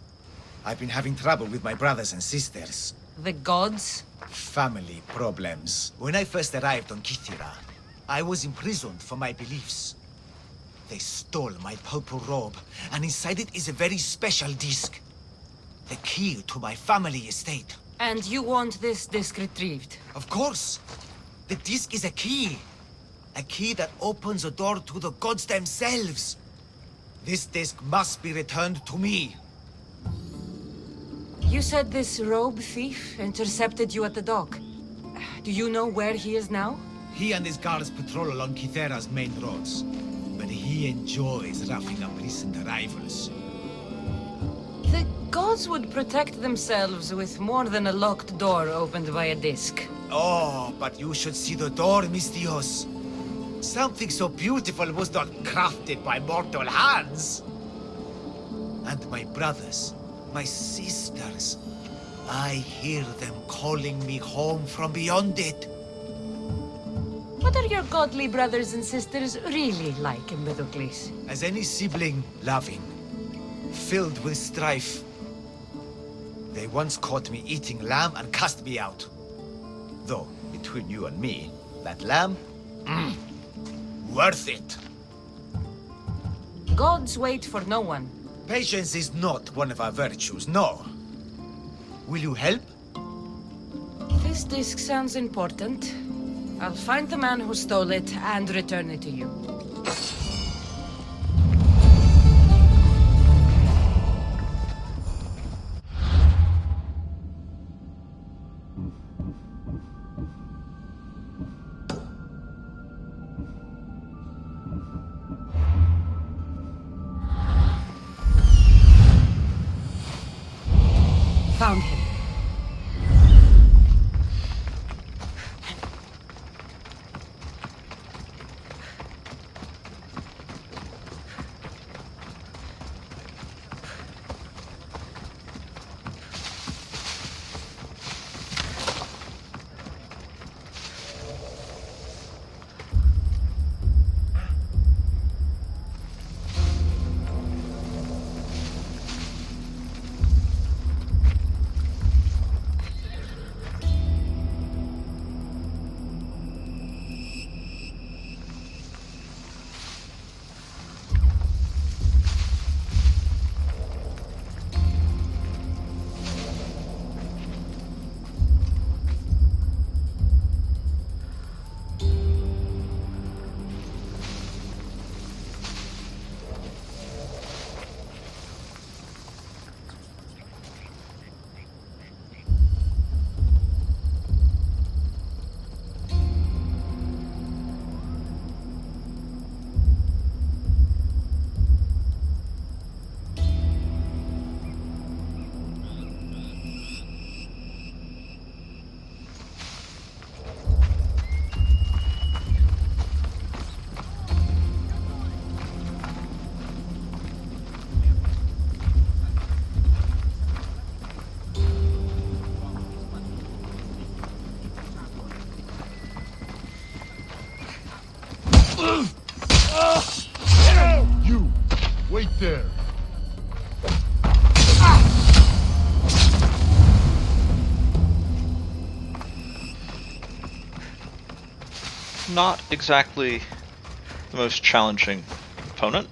I've been having trouble with my brothers and sisters. The gods? Family problems. When I first arrived on Kythera, I was imprisoned for my beliefs. They stole my purple robe, and inside it is a very special disc. The key to my family estate. And you want this disc retrieved? Of course. The disc is a key. A key that opens a door to the gods themselves. This disc must be returned to me. You said this robe thief intercepted you at the dock. Do you know where he is now? He and his guards patrol along Kythera's main roads. But he enjoys roughing up recent arrivals. The gods would protect themselves with more than a locked door opened by a disc. Oh, but you should see the door, Misthios. Something so beautiful was not crafted by mortal hands. And my brothers, my sisters, I hear them calling me home from beyond it. What are your godly brothers and sisters really like, Empedocles? As any sibling, loving, filled with strife. They once caught me eating lamb and cast me out. Though, between you and me, that lamb, worth it. Gods wait for no one. Patience is not one of our virtues, no. Will you help? This disc sounds important. I'll find the man who stole it and return it to you. Found him. You! Wait there! Not exactly the most challenging opponent.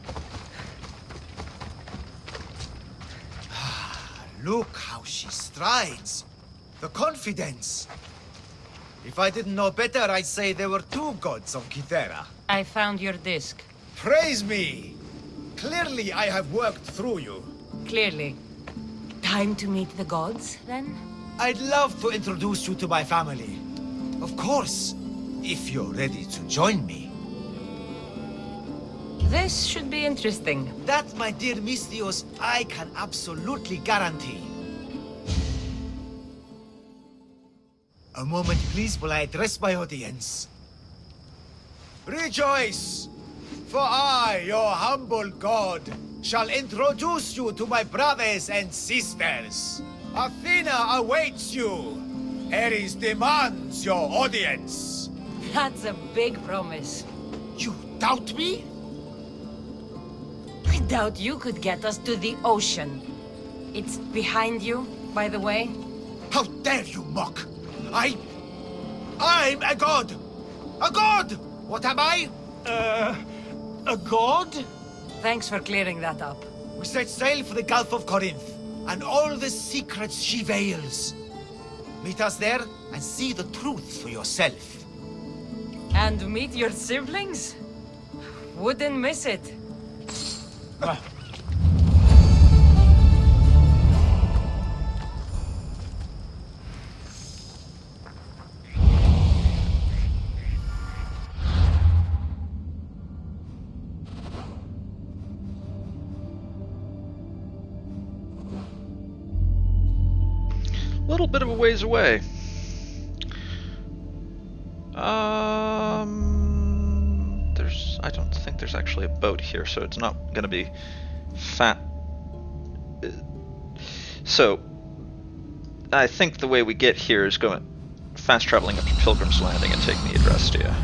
Look how she strides. The confidence. If I didn't know better, I'd say there were two gods on Kythera. I found your disc. Praise me! Clearly I have worked through you. Clearly. Time to meet the gods, then? I'd love to introduce you to my family. Of course, if you're ready to join me. This should be interesting. That, my dear Misthios, I can absolutely guarantee. A moment, please, while I address my audience. Rejoice! For I, your humble god, shall introduce you to my brothers and sisters. Athena awaits you. Ares demands your audience. That's a big promise. You doubt me? I doubt you could get us to the ocean. It's behind you, by the way. How dare you mock? I'm a god! A god! What am I? A god? Thanks for clearing that up. We set sail for the Gulf of Corinth, and all the secrets she veils. Meet us there, and see the truth for yourself. And meet your siblings? Wouldn't miss it. Little bit of a ways away. I don't think there's actually a boat here, so it's not going to be So, I think the way we get here is going fast traveling up to Pilgrim's Landing and taking the Adrestia.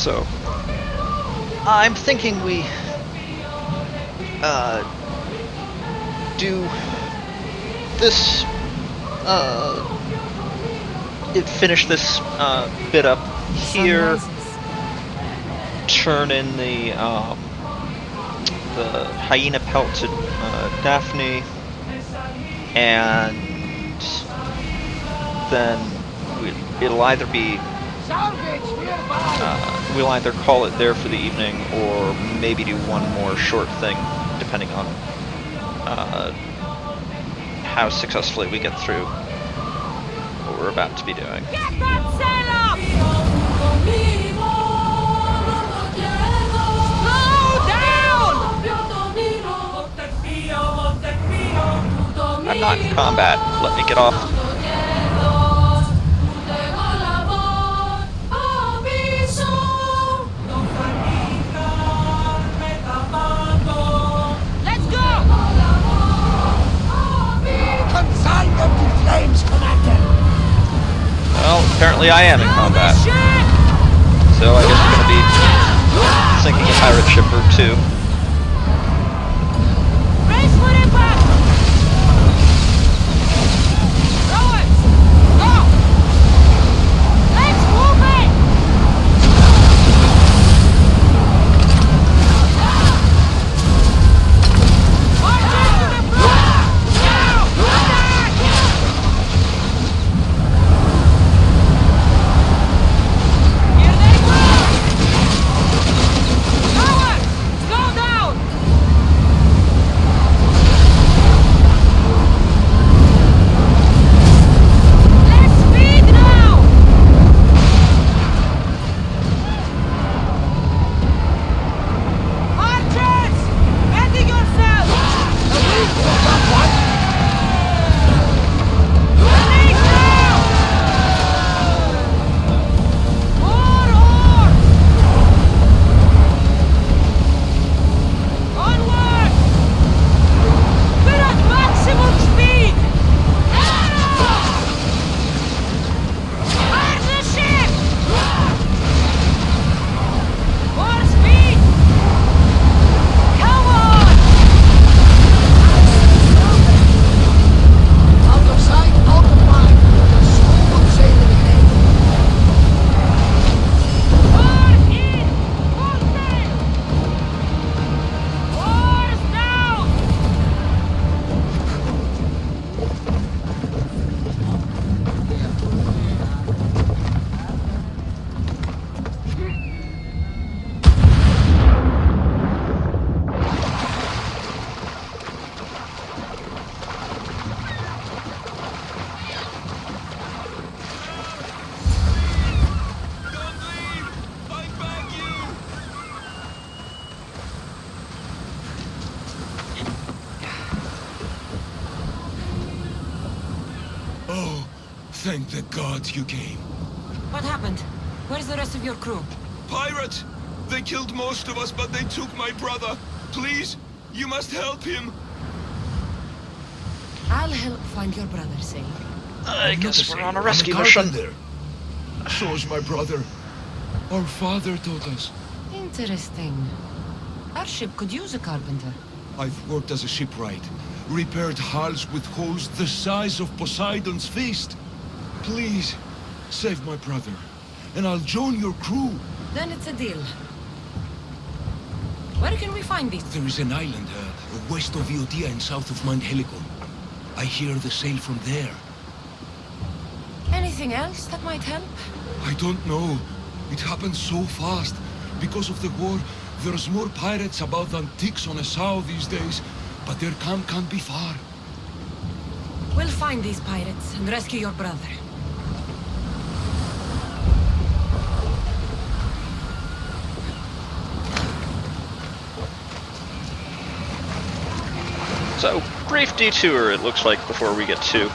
So, I'm thinking we do this, finish this bit up here, turn in the hyena pelt to Daphne, and then it'll either be we'll either call it there for the evening, or maybe do one more short thing, depending on how successfully we get through what we're about to be doing. Get that sail up! Slow down! I'm not in combat. Let me get off. Let's go! Consign them to flames, Commander! Well, apparently I am in combat. So I guess I'm gonna be sinking a pirate ship or two. Race for impact! Rowers! Go! Let's move it! Marchers to the front! Now! Attack! Here they go! Rowers! Slow down! Let's speed now! Archers! Ready yourselves! Release now! More oars! Onward! We're at maximum speed! Fire the ship! More speed! Come on! Out of sight, out of mind. Smooth sailing ahead. Oars in! Full sail! Oars down! Oh, thank the gods you came. What happened? Where's the rest of your crew? Pirates! They killed most of us, but they took my brother. Please, you must help him. I'll help find your brother, Say. I guess we're on a I'm rescue mission. carpenter. So's my brother. Our father taught us. Interesting. Our ship could use a carpenter. I've worked as a shipwright, repaired hulls with holes the size of Poseidon's fist. Please, save my brother, and I'll join your crew. Then it's a deal. Where can we find these? There is an island west of Iotia and south of Mount Helicon. I hear the sail from there. Anything else that might help? I don't know. It happened so fast. Because of the war, there's more pirates about than ticks on a sow these days, but their camp can't be far. We'll find these pirates and rescue your brother. So, brief detour it looks like before we get to.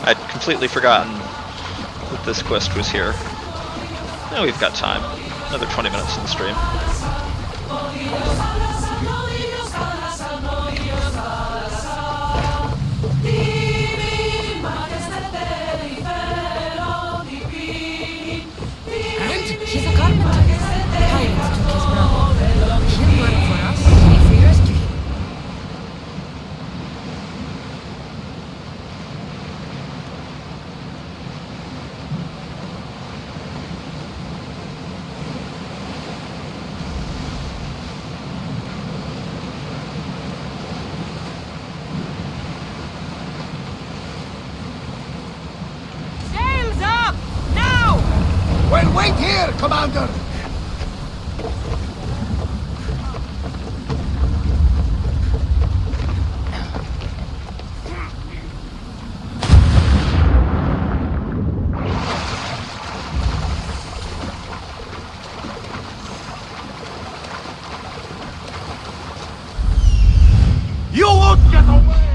I'd completely forgotten that this quest was here. Now we've got time. Another 20 minutes in the stream. Commander! You won't get away!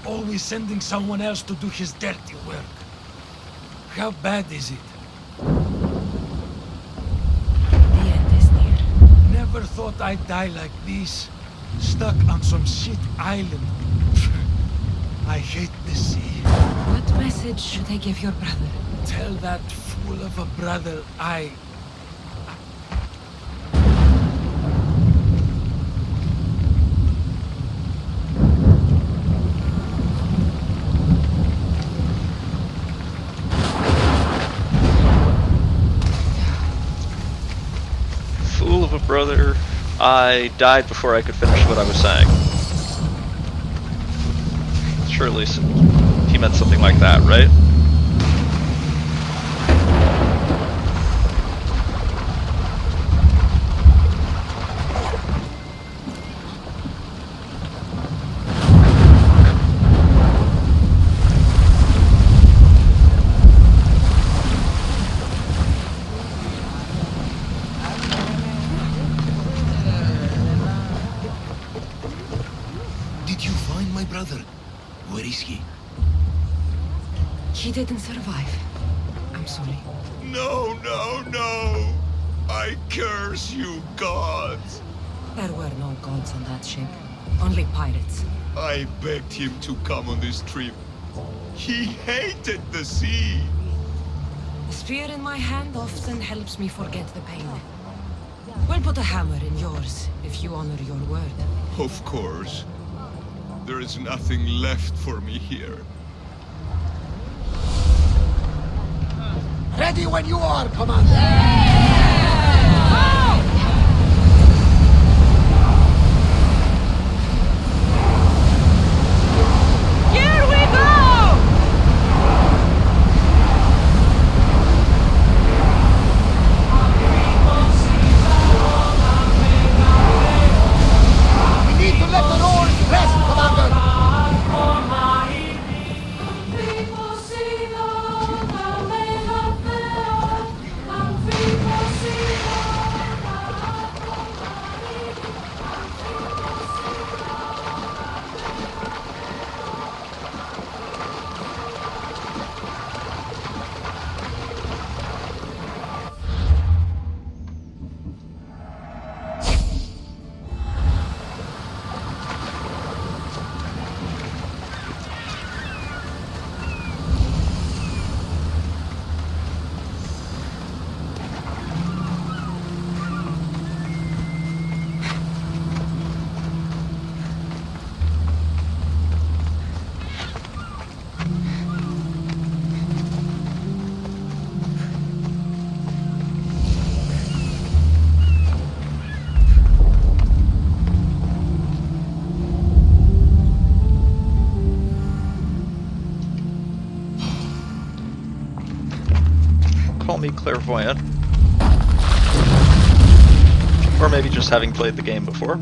Always sending someone else to do his dirty work. How bad is it? The end is near. Never thought I'd die like this. Stuck on some shit island. I hate the sea. What message should I give your brother? Tell that fool of a brother brother, I died before I could finish what I was saying. Surely he meant something like that, right? Where is he? He didn't survive. I'm sorry. No, no, no! I curse you, gods! There were no gods on that ship. Only pirates. I begged him to come on this trip. He hated the sea! The spear in my hand often helps me forget the pain. We'll put a hammer in yours, if you honor your word. Of course. There is nothing left for me here. Ready when you are, Commander! Call me clairvoyant. Or maybe just having played the game before.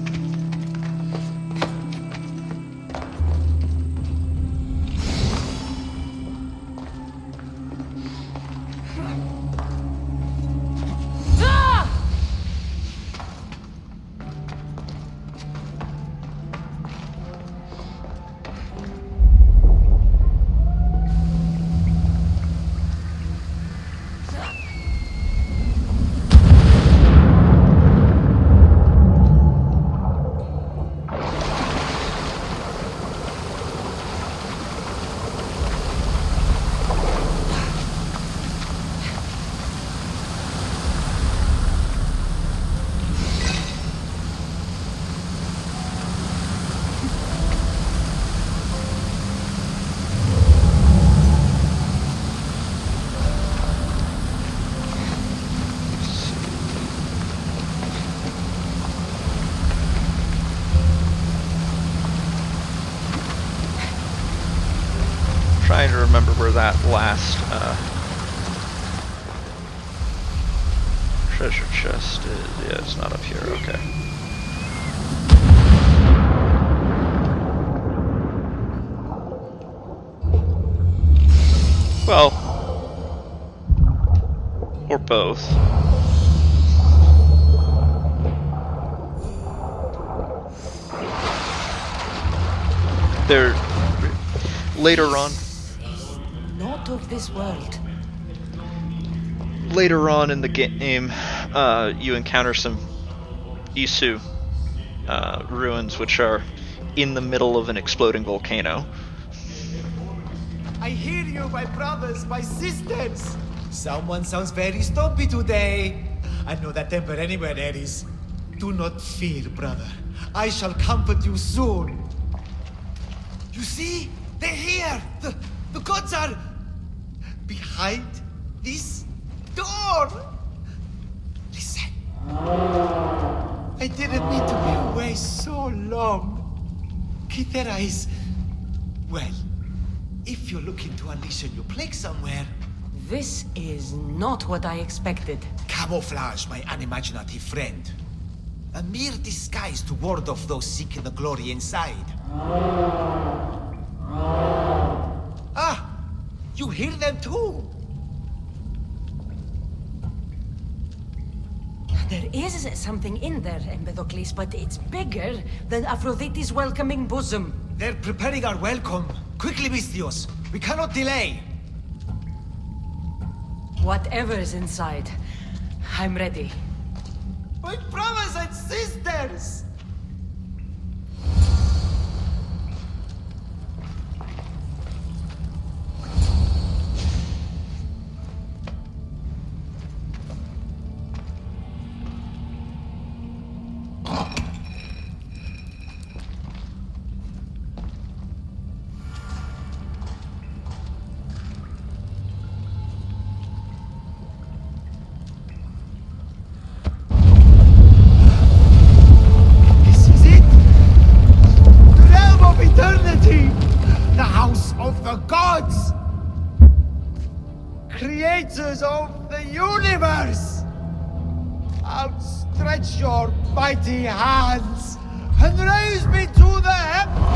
Trying to remember where that last treasure chest is. Yeah, it's not up here. Okay. Well, or both. There, later on. Not of this world. Later on in the game, you encounter some Isu ruins, which are in the middle of an exploding volcano. I hear you, my brothers, my sisters. Someone sounds very stumpy today. I know that temper anywhere there is. Do not fear, brother. I shall comfort you soon. You see? They're here! The gods are behind this door! Listen. I didn't mean to be away so long. Kythera is... well, if you're looking to unleash a new plague somewhere... This is not what I expected. Camouflage, my unimaginative friend. A mere disguise to ward off those seeking the glory inside. Ah! You hear them too? There is something in there, Empedocles, but it's bigger than Aphrodite's welcoming bosom. They're preparing our welcome. Quickly, Misthios. We cannot delay. Whatever is inside, I'm ready. My brothers and sisters! Creators of the universe! Outstretch your mighty hands and raise me to the heavens!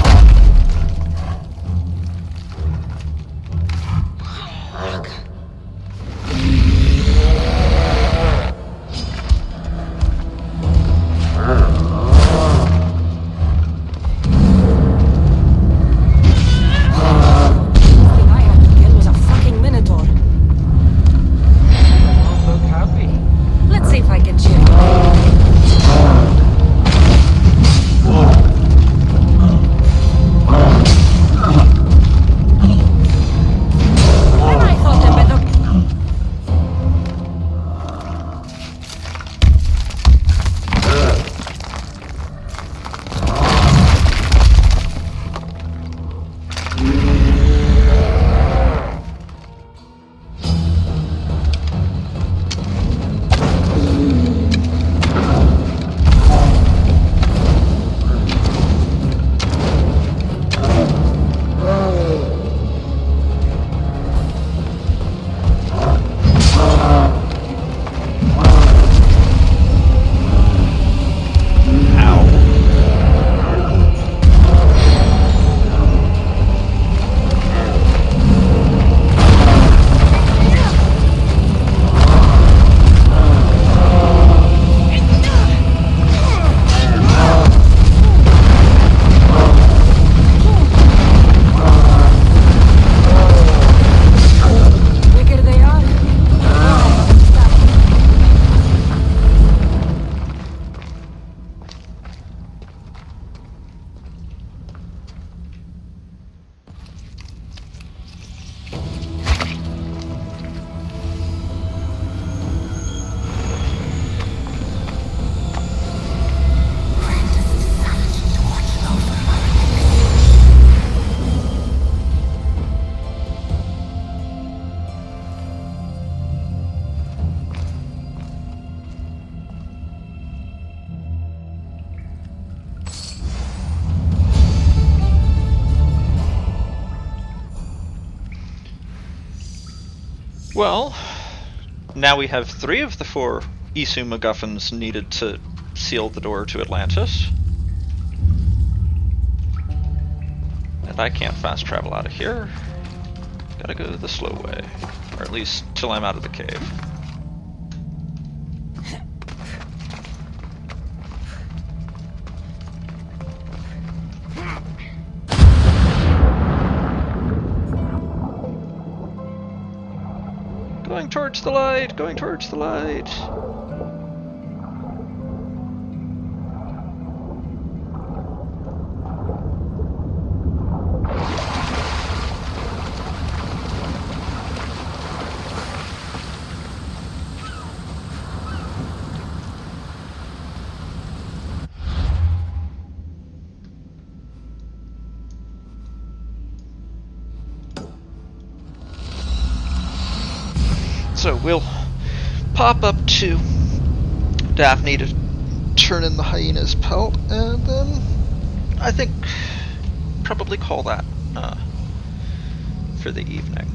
Well, now we have 3 of the 4 Isu MacGuffins needed to seal the door to Atlantis. And I can't fast travel out of here. Gotta go the slow way. Or at least till I'm out of the cave. Going towards the light! Going towards the light! So we'll pop up to Daphne to turn in the hyena's pelt, and then I think probably call that for the evening.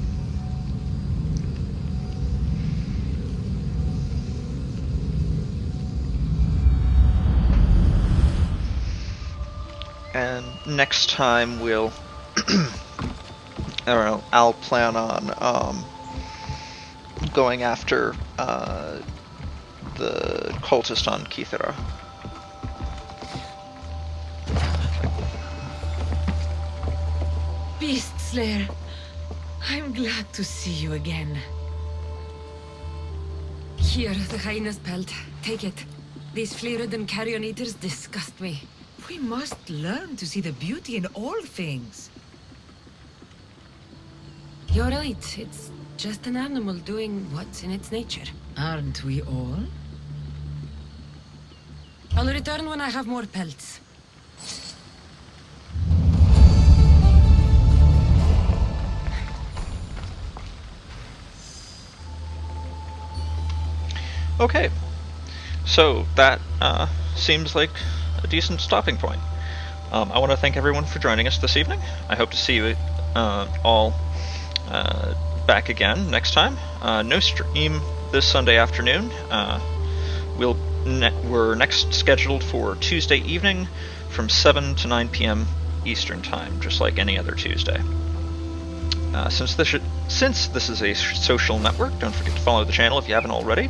And next time we'll, I don't know, I'll plan on going after the cultist on Kithara. Beast Slayer, I'm glad to see you again. Here, the hyena's pelt. Take it. These flea-ridden carrion eaters disgust me. We must learn to see the beauty in all things. You're right. It's just an animal doing what's in its nature. Aren't we all? I'll return when I have more pelts. Okay, so that seems like a decent stopping point. I want to thank everyone for joining us this evening. I hope to see you all back again next time. No stream this Sunday afternoon. We're next scheduled for Tuesday evening from 7 to 9 p.m. Eastern Time, just like any other Tuesday. Since this is a social network, don't forget to follow the channel if you haven't already.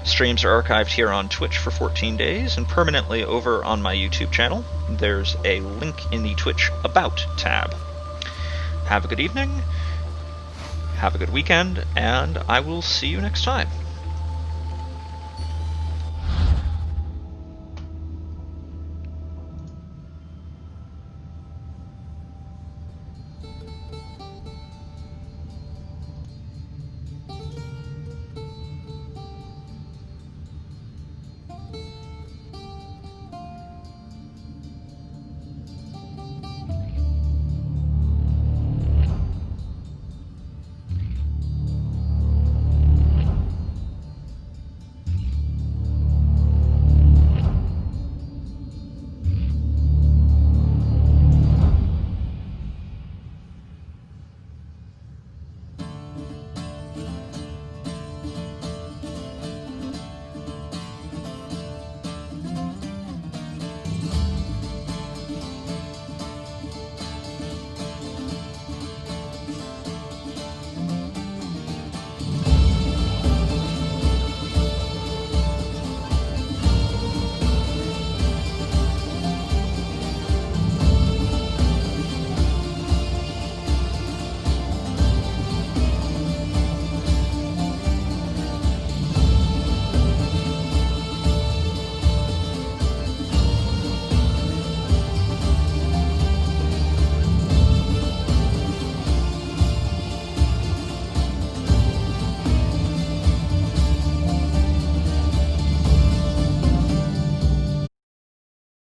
Streams are archived here on Twitch for 14 days and permanently over on my YouTube channel. There's a link in the Twitch About tab. Have a good evening, have a good weekend, and I will see you next time.